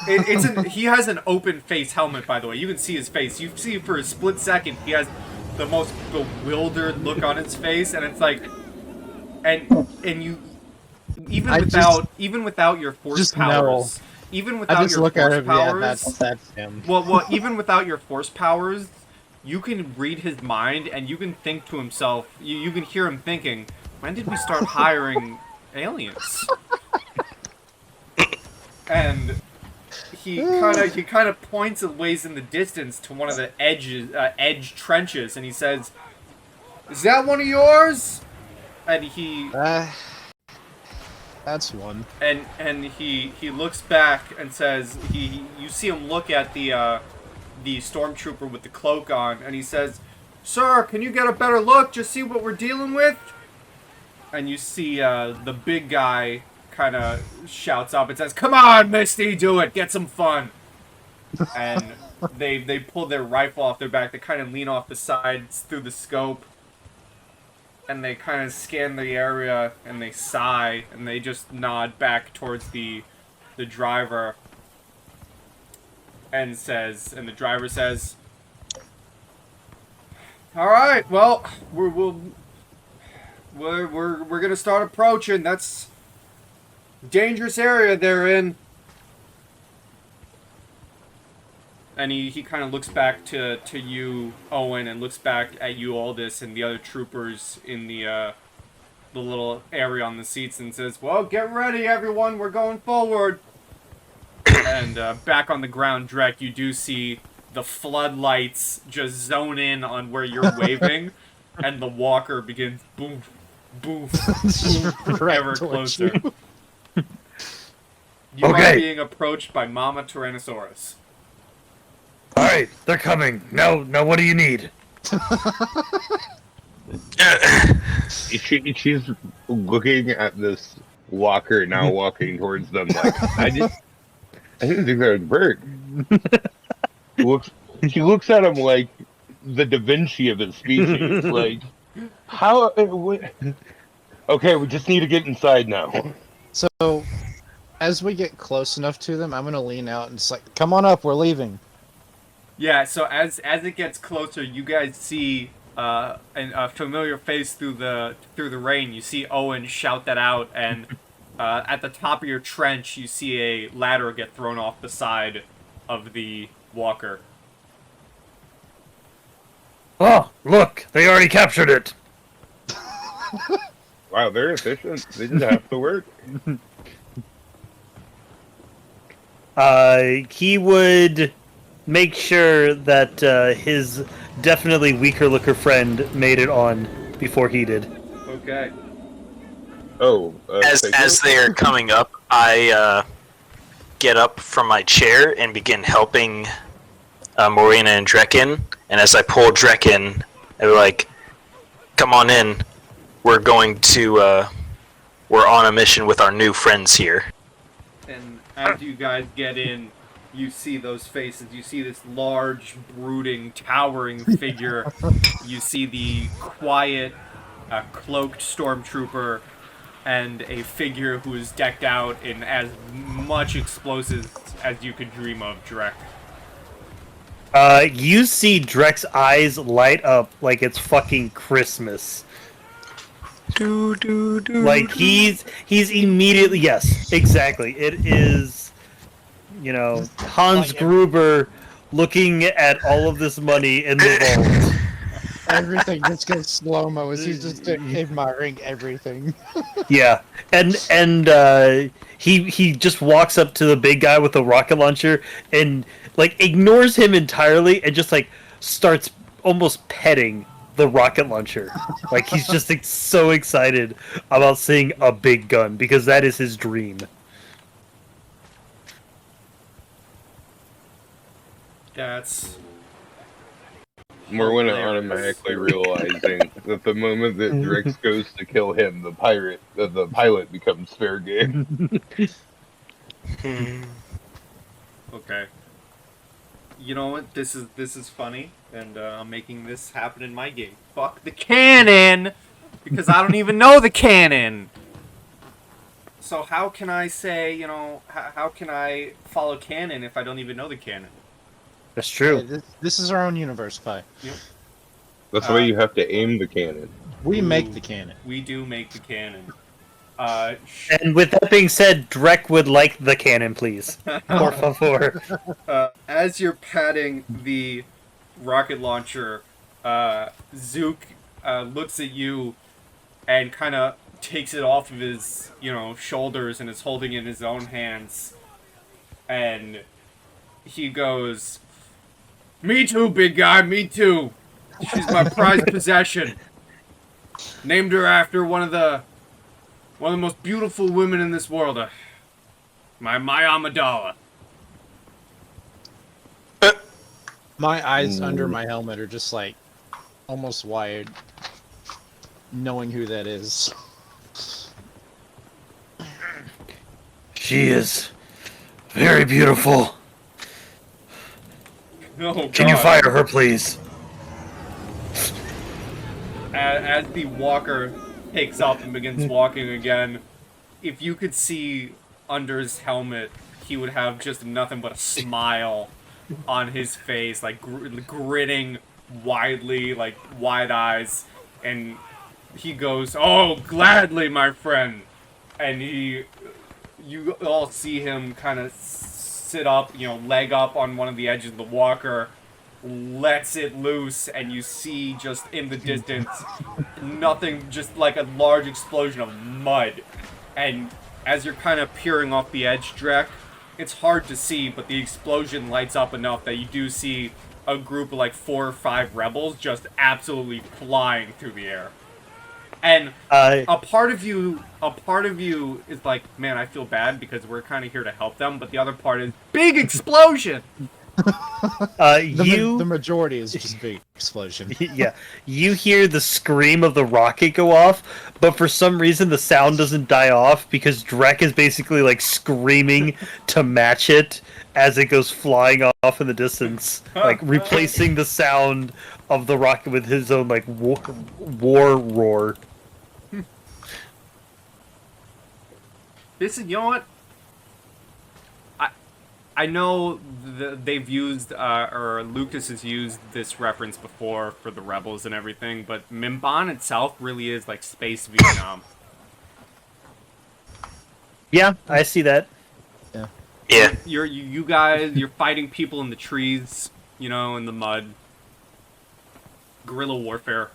he has an open face helmet, by the way. You can see his face. You see for a split second he has the most bewildered look on his face, and it's like, and you even without your force just powers, even without your look at force him. powers, Yeah, that's him. well, even without your force powers, you can read his mind, and you can think to himself. You can hear him thinking, "When did we start hiring aliens?" And he kind of points and ways in the distance to one of the edge trenches, and he says, "Is that one of yours?" And That's one. and he looks back and says, you see him look at the stormtrooper with the cloak on, and he says, "Sir, can you get a better look? Just see what we're dealing with." And you see the big guy kind of shouts up and says, "Come on, Misty, do it. Get some fun." And they pull their rifle off their back. They kind of lean off the sides through the scope. And they kind of scan the area, and they sigh, and they just nod back towards the driver, and the driver says, "All right, well, we're gonna start approaching. That's a dangerous area they're in." And he kind of looks back to you, Owen, and looks back at you, Aldous, and the other troopers in the little area on the seats, and says, "Well, get ready, everyone. We're going forward." And back on the ground, Drek, you do see the floodlights just zone in on where you're waving, and the walker begins boom, boom, boom, Right ever towards closer. You are Okay. being approached by Mama Tyrannosaurus. All right, they're coming. Now, what do you need? She's looking at this walker now walking towards them like, I didn't think that would work. She looks at him like the Da Vinci of his species. Like, how? Okay, we just need to get inside now. So, as we get close enough to them, I'm gonna lean out and just like, "Come on up, we're leaving." Yeah, so as it gets closer, you guys see a familiar face through the rain. You see Owen shout that out, and at the top of your trench, you see a ladder get thrown off the side of the walker. Oh, look, they already captured it. Wow, they're efficient. They just have to work. He would make sure that his definitely weaker looker friend made it on before he did. Okay. Oh, As they're coming up, I get up from my chair and begin helping Morena and Drek in. And as I pull Drek in, they're like, "Come on in. We're going to. We're on a mission with our new friends here." And as you guys get in, you see those faces. You see this large, brooding, towering figure. You see the quiet, cloaked stormtrooper, and a figure who is decked out in as much explosives as you could dream of, Drek. You see Drek's eyes light up like it's fucking Christmas. Like he's immediately, yes, exactly. It is, Hans Gruber looking at all of this money in the vault. Everything just goes slow-mo as he's just admiring everything. Yeah, and he just walks up to the big guy with the rocket launcher and like ignores him entirely and just like starts almost petting the rocket launcher. Like he's just so excited about seeing a big gun because that is his dream. That's Morwin hilarious. automatically realizing that the moment that Drix goes to kill him, the pilot becomes fair game. Okay. You know what? This is funny, and I'm making this happen in my game. Fuck the canon, because I don't even know the canon. So how can I say, how can I follow canon if I don't even know the canon? That's Hey, true. this is our own universe, Pi. That's why you have to aim the cannon. We make Ooh. the canon. We do make the canon. And with that being said, Drek would like the cannon, please. Por favor. As you're patting the rocket launcher, Zook looks at you and kind of takes it off of his, shoulders and is holding it in his own hands. And he goes, "Me too, big guy, me too. She's my prized possession. Named her after one of the most beautiful women in this world. My Amidala." My eyes under my helmet are just like almost wired, knowing who that is. She is very beautiful. Oh, Can you God. fire her, please? As the walker takes up and begins walking again, if you could see under his helmet, he would have just nothing but a smile on his face, like grinning widely, like wide eyes, and he goes, "Oh, gladly, my friend." And you all see him kind of sit up, leg up on one of the edges of the walker, lets it loose, and you see just in the distance nothing, just like a large explosion of mud. And as you're kind of peering off the edge, Drek, it's hard to see, but the explosion lights up enough that you do see a group of like 4 or 5 rebels just absolutely flying through the air. And a part of you is like, man, I feel bad because we're kind of here to help them, but the other part is big explosion. The majority is just big explosion. Yeah, you hear the scream of the rocket go off, but for some reason the sound doesn't die off because Drek is basically like screaming to match it as it goes flying off in the distance, like replacing the sound of the rocket with his own like war roar. This is, you know what? I know they've used, or Lucas has used this reference before for the rebels and everything, but Mimban itself really is like space Vietnam. Yeah, I see that. Yeah. You guys, you're fighting people in the trees, in the mud. Guerrilla warfare.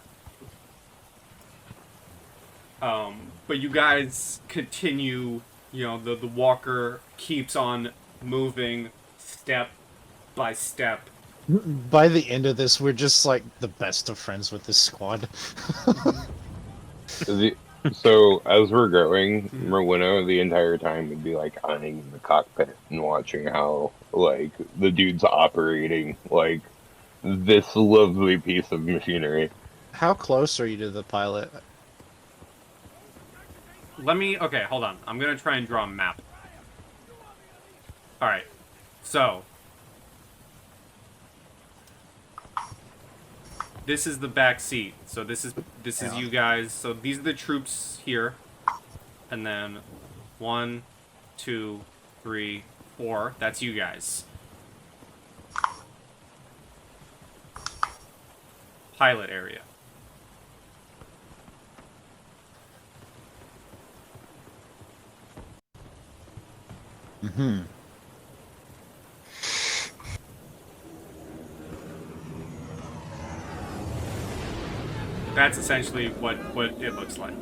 But you guys continue, the walker keeps on moving step by step. By the end of this, we're just like the best of friends with this squad. So as we're going, Merwino the entire time would be like eyeing the cockpit and watching how like the dude's operating like this lovely piece of machinery. How close are you to the pilot? Okay, hold on. I'm gonna try and draw a map. Alright, so this is the back seat. So this is you guys. So these are the troops here. And then 1, 2, 3, 4. That's you guys. Pilot area. Mm-hmm. That's essentially what it looks like.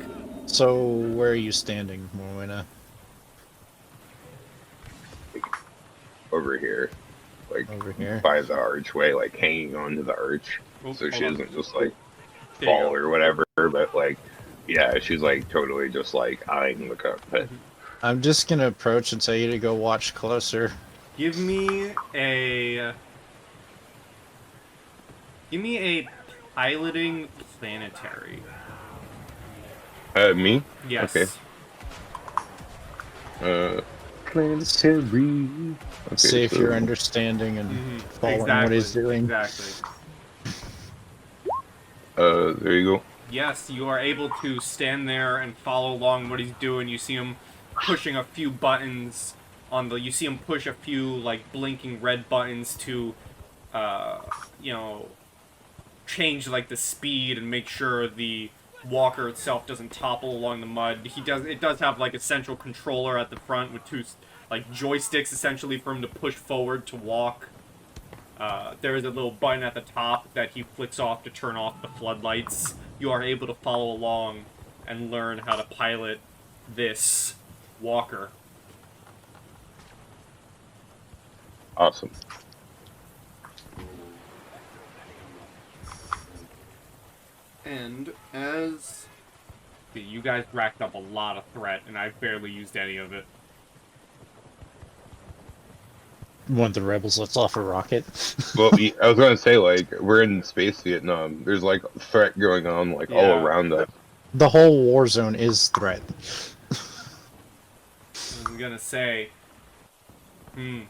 So, where are you standing, Morwina? Over here. Like Over here? by the archway, like hanging onto the arch. Oh, So she hold on. doesn't just like There you fall go. or whatever, but like yeah, she's like totally just like eyeing the cockpit. I'm just gonna approach and tell you to go watch closer. Give me a Give me a piloting planetary. Me? Yes. Okay. Planetary. Okay, See if so, you're understanding and following what Exactly. he's doing. Exactly. there you go. Yes, you are able to stand there and follow along what he's doing. You see him pushing a few buttons on the. You see him push a few like blinking red buttons to, you know, change like the speed and make sure the walker itself doesn't topple along the mud. It does have like a central controller at the front with two like joysticks essentially for him to push forward to walk. There is a little button at the top that he flicks off to turn off the floodlights. You are able to follow along and learn how to pilot this walker. Awesome. And as you guys racked up a lot of threat, and I barely used any of it. One of the rebels lets off a rocket. Well, I was gonna say, like, we're in space Vietnam. There's like threat going on like all Yeah. around us. The whole war zone is threat. I was gonna say, I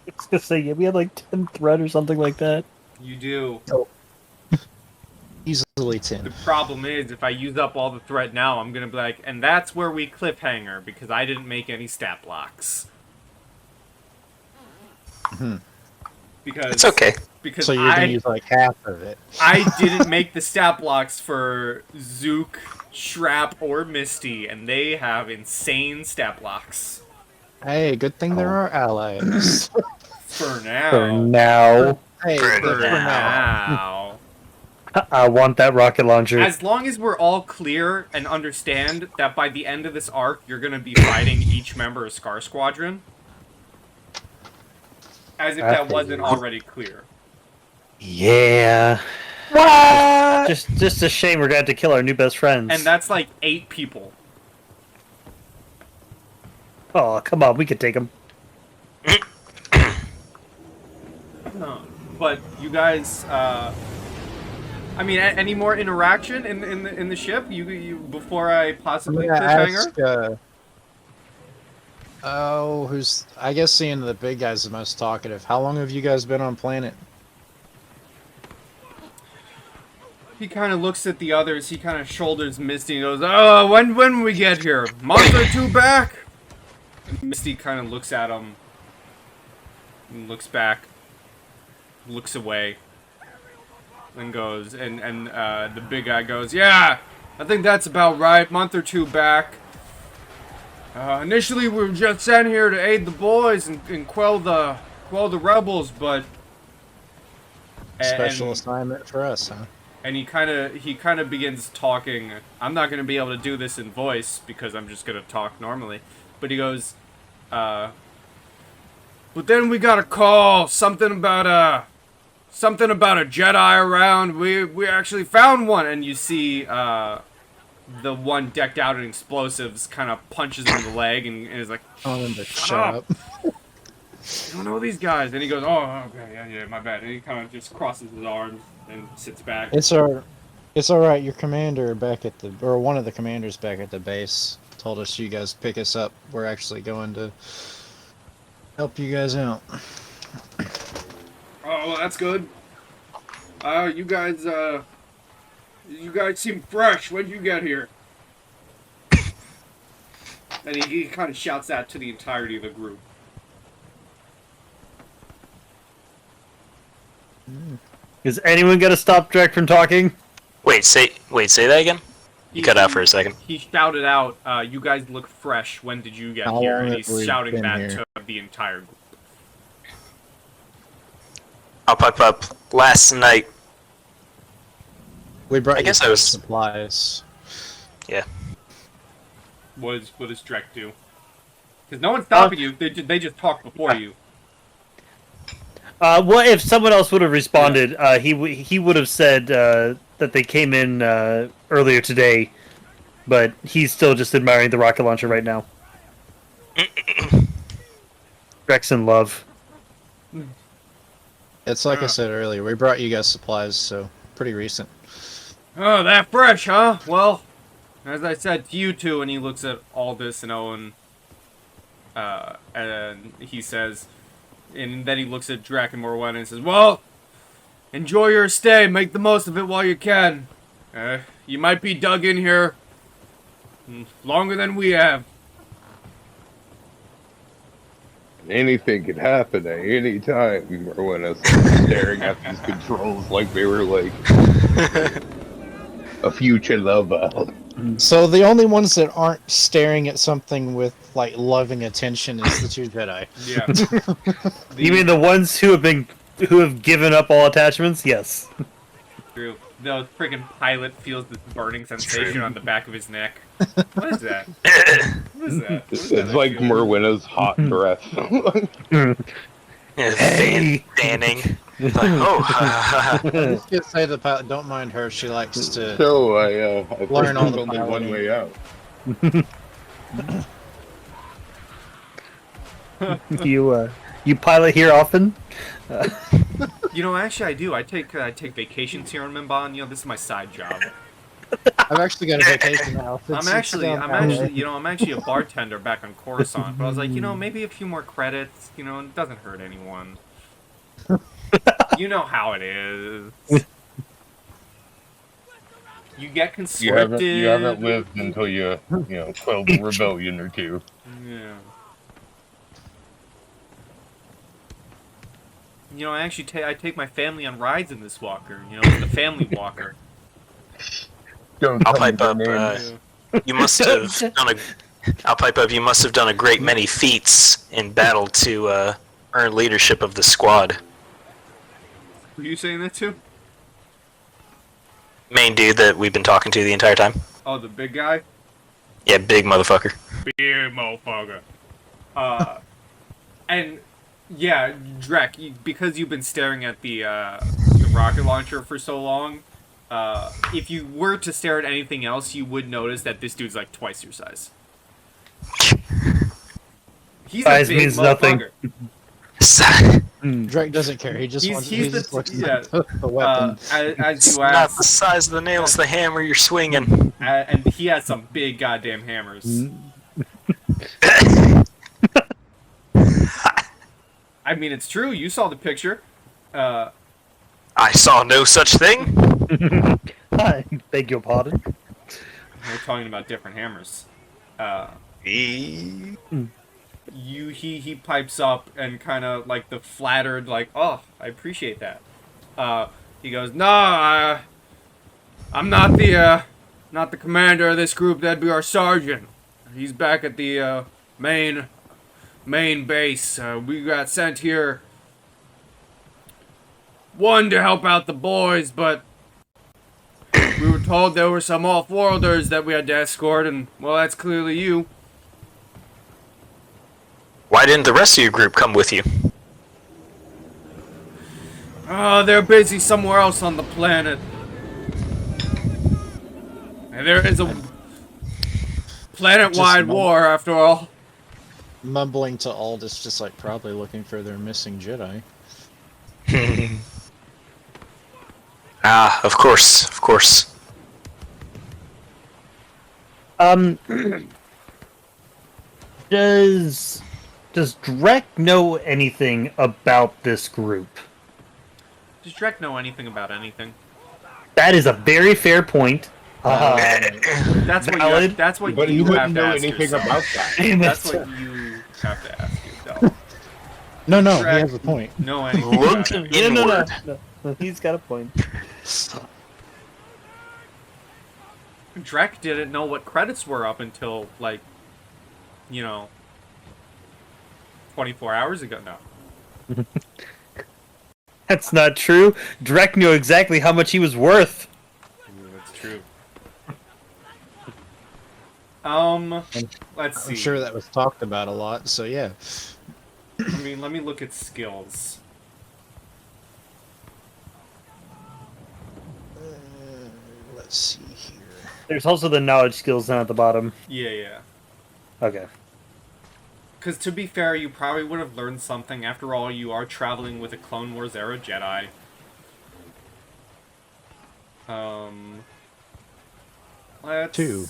was gonna say, yeah, we had like 10 threat or something like that. you do. Easily The 10. problem is, if I use up all the threat now, I'm gonna be like, and that's where we cliffhanger, because I didn't make any stat blocks. Because It's okay. Because So you're gonna use like half of it. I didn't make the stat blocks for Zook, Shrap, or Misty, and they have insane stat blocks. Hey, good thing there are allies. For now. For now, Hey, For good for now. now. I want that rocket launcher. As long as we're all clear and understand that by the end of this arc, you're going to be fighting each member of Scar Squadron. As if that wasn't already clear. Yeah. What? Just a shame we're gonna have to kill our new best friends. And that's like 8 people. Oh, come on, we could take them. But you guys, I mean, any more interaction in the ship? You before I I'm possibly gonna cliffhanger? ask, who's... I guess seeing the big guy's the most talkative. How long have you guys been on planet? He kind of looks at the others. He kind of shoulders Misty and goes, "Oh, when we get here? Month or 2 back?" And Misty kind of looks at him, and looks back, looks away, and goes, and the big guy goes, "Yeah, I think that's about right. Month or 2 back. Initially, we were just sent here to aid the boys and quell the rebels, but." Special And- assignment for us, huh? And he kind of begins talking. I'm not going to be able to do this in voice because I'm just going to talk normally. But he goes, but then we got a call, something about a Jedi around. We actually found one, and you see the one decked out in explosives kind of punches him in the leg and is like, Tell them to shut up. "You don't know these guys." And he goes, "Oh, okay, yeah, my bad." And he kind of just crosses his arms and sits back. It's all right. Your commander back at the, or one of the commanders back at the base told us you guys pick us up. We're actually going to help you guys out. Oh, well, that's good. You guys seem fresh. When'd you get here? And he kind of shouts that to the entirety of the group. Is anyone gonna stop Drek from talking? Wait, say that again? You cut out for a second. He shouted out, "You guys look fresh. When did you get How here?" long And have he's we shouting been that here? to the entire group. I'll pipe up. Last night, We brought I you guess I some was- supplies. What does Drek do? Because no one's stopping you. They just talked before you. Well, if someone else would have responded, he would have said that they came in earlier today, but he's still just admiring the rocket launcher right now. Drek's in love. It's like I Yeah. said earlier, we brought you guys supplies, so pretty recent. Oh, that fresh, huh? Well, as I said to you two, and he looks at Aldous and Owen, and he says, and then he looks at Drek and Morwen and says, well, enjoy your stay, make the most of it while you can. You might be dug in here longer than we have. Anything could happen at any time. Or when I was staring at these controls like they were like a future lover. So the only ones that aren't staring at something with like loving attention is the two Jedi. Yeah. You mean the ones who have given up all attachments? Yes. True. The freaking pilot feels this burning sensation on the back of his neck. What is that? What is that? It's like Morwenna's hot breath. Fanning. Like, oh. Let's just say to the pilot, don't mind her. She likes to So I think learn all there's the only piloting. one way out. You pilot here often? You know, actually, I do. I take vacations here on Mimban. You know, this is my side job. I've actually got a vacation now. I'm actually a bartender back on Coruscant. But I was like, you know, maybe a few more credits. You know, it doesn't hurt anyone. You know how it is. You get conscripted. You haven't lived until you quelled a rebellion or two. Yeah. You know, I actually I take my family on rides in this walker. You know, it's the family walker. Don't I'll tell me pipe up. their names. You must have done a. I'll pipe up. You must have done a great many feats in battle to earn leadership of the squad. Were you saying that too? Main dude that we've been talking to the entire time. Oh, the big guy? Yeah, big motherfucker. Big motherfucker. And yeah, Drek, because you've been staring at the rocket launcher for so long, if you were to stare at anything else, you would notice that this dude's like twice your size. He's Size a big means nothing. motherfucker. Drake doesn't care. He just wants. He just looks at the weapon. As It's you not asked, the size of the nails, the hammer you're swinging. and he has some big goddamn hammers. I mean, it's true. You saw the picture. I saw no such thing. I beg your pardon. We're talking about different hammers. He pipes up and kind of like the flattered, like, oh, I appreciate that. He goes, no, I'm not the commander of this group. That'd be our sergeant. He's back at the main base. We got sent here, one, to help out the boys, but we were told there were some off-worlders that we had to escort, and, well, that's clearly you. Why didn't the rest of your group come with you? They're busy somewhere else on the planet. And there is a planet-wide war, after all. Mumbling to Aldous, just like probably looking for their missing Jedi. Ah, of course, of course. Does Drek know anything about this group? Does Drek know anything about anything? That is a very fair point. That's what Valid. But you you have wouldn't to know ask anything yourself. about that. That's what you have to ask yourself. No, Drek- he has a point. Know anything Look about anything. inward. No, he's got a point. Drek didn't know what credits were up until, like, 24 hours ago. No. That's not true. Drek knew exactly how much he was worth. That's true. Let's see. I'm sure that was talked about a lot. So yeah. Let me look at skills. Let's see here. There's also the knowledge skills down at the bottom. Yeah. Okay. Because to be fair, you probably would have learned something. After all, you are traveling with a Clone Wars era Jedi. Let's... 2.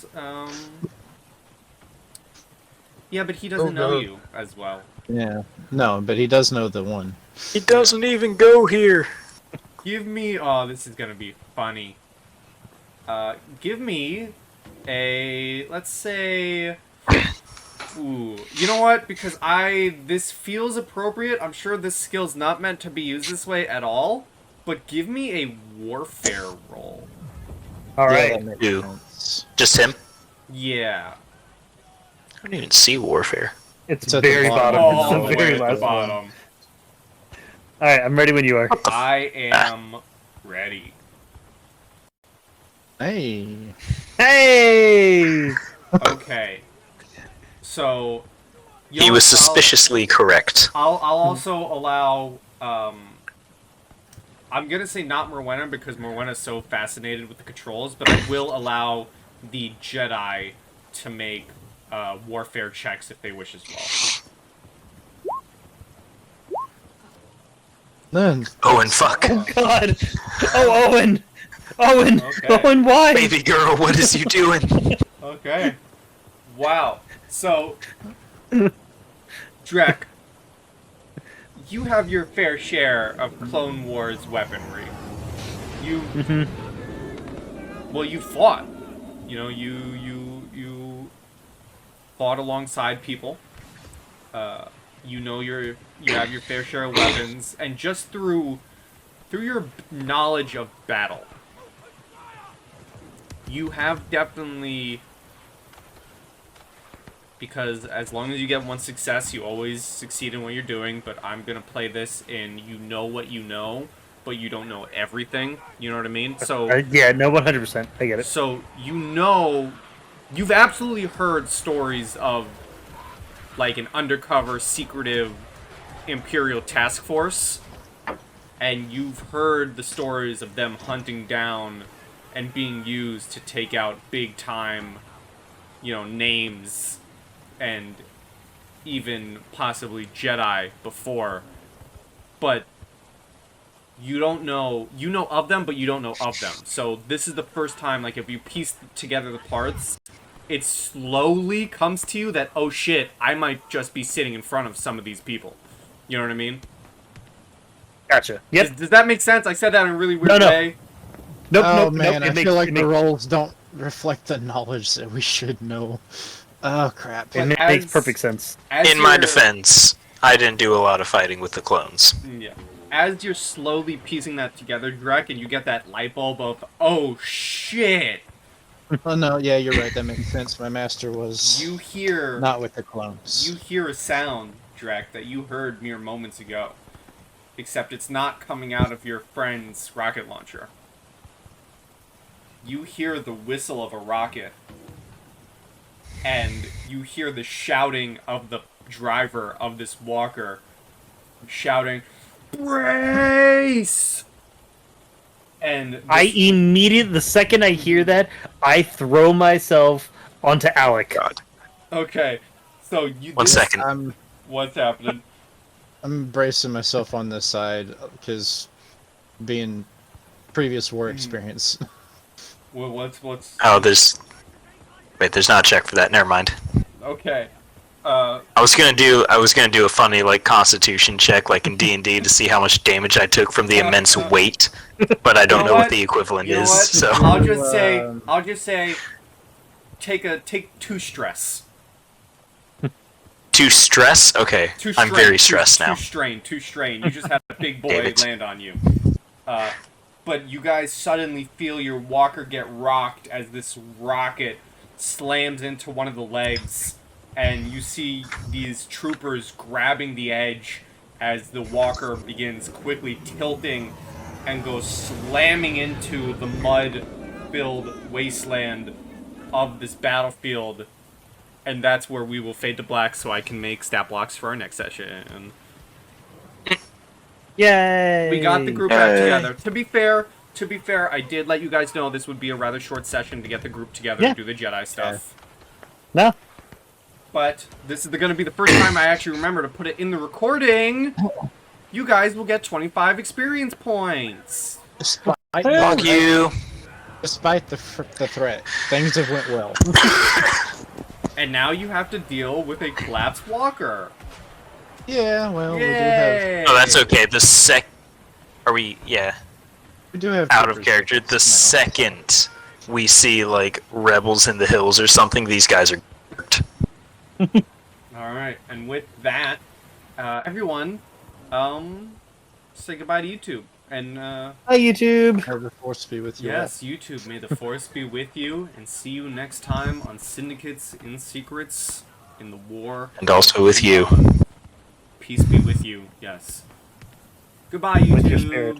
Yeah, but he doesn't know you as well. Yeah. No, but he does know the 1. He doesn't even go here. Give me... Oh, this is gonna be funny. Give me a... Let's say... Ooh. You know what? Because this feels appropriate. I'm sure this skill's not meant to be used this way at all. But give me a warfare roll. Alright. Yeah, that makes Ew. sense. Just him? Yeah. I don't even see warfare. It's It's at the very bottom. bottom. All the It's the way very at the last one. bottom. Alright, I'm ready when you are. I am ready. Hey. Hey! Okay. So... He was suspiciously correct. I'll also allow... I'm gonna say not Morwenna because Morwenna's so fascinated with the controls, but I will allow the Jedi to make warfare checks if they wish as well. Then. Owen, fuck. God! Oh, Owen! Owen! Okay. Owen, why? Baby girl, what is you doing? Okay. Wow. So, Drek, you have your fair share of Clone Wars weaponry. You, well, you fought. You know, you fought alongside people. You know you have your fair share of weapons, and just through your knowledge of battle, you have definitely. Because as long as you get one success, you always succeed in what you're doing, but I'm going to play this in you know what you know, but you don't know everything. You know what I mean? So Yeah, no, 100%. I get it. So, you've absolutely heard stories of, like, an undercover, secretive Imperial task force, and you've heard the stories of them hunting down and being used to take out big-time, names and even possibly Jedi before, but you don't know, you know of them, but you don't know of them. So this is the first time, like, if you piece together the parts, it slowly comes to you that, oh shit, I might just be sitting in front of some of these people. You know what I mean? Gotcha. Yep. Does that make sense? I said that in a really weird No. way. Nope, Oh nope, man, nope. I It makes, feel like it the makes, roles don't reflect the knowledge that we should know. Oh crap. it But makes as- perfect sense. As In my you're- defense, I didn't do a lot of fighting with the clones. Yeah. As you're slowly piecing that together, Drek, and you get that light bulb of, oh shit, Oh no, yeah, you're right. That makes sense. My master was you hear not with the clones. you hear a sound, Drek, that you heard mere moments ago. Except it's not coming out of your friend's rocket launcher. You hear the whistle of a rocket. And you hear the shouting of the driver of this walker. Shouting, brace! And The second I hear that, I throw myself onto Alec. God. Okay, so you... One second. What's happening? I'm bracing myself on this side because being previous war experience. Well, what's... Oh, there's not a check for that. Never mind. Okay. I was gonna do a funny like Constitution check like in D&D to see how much damage I took from the immense weight, but I don't You know know what what? the equivalent You know is. what? So I'll just say, take 2 stress. 2 stress. Okay, 2 I'm strain, very stressed now. 2 strain. You just had a big boy Damn it. land on you. But you guys suddenly feel your walker get rocked as this rocket slams into one of the legs, and you see these troopers grabbing the edge as the walker begins quickly tilting and goes slamming into the mud-filled wasteland of this battlefield. And that's where we will fade to black so I can make stat blocks for our next session. Yay! We got the group back Yay. together. To be fair, I did let you guys know this would be a rather short session to get the group together Yeah. and do the Jedi stuff. No. but this is going to be the first time I actually remember to put it in the recording. You guys will get 25 experience points. Despite Fuck you. Despite the threat, things have went well. And now you have to deal with a collapsed walker. Yeah, well, Yay! Oh, that's okay. we do have Out of troopers character. with The us now. second we see like rebels in the hills or something, these guys are. Alright, and with that, everyone, say goodbye to YouTube. And, Hi, YouTube. May the force be with you. yes, YouTube, may the force be with you, and see you next time on Syndicates in Secrets in the War. And also with you. Peace be with you, yes. Goodbye, With your YouTube. spirit.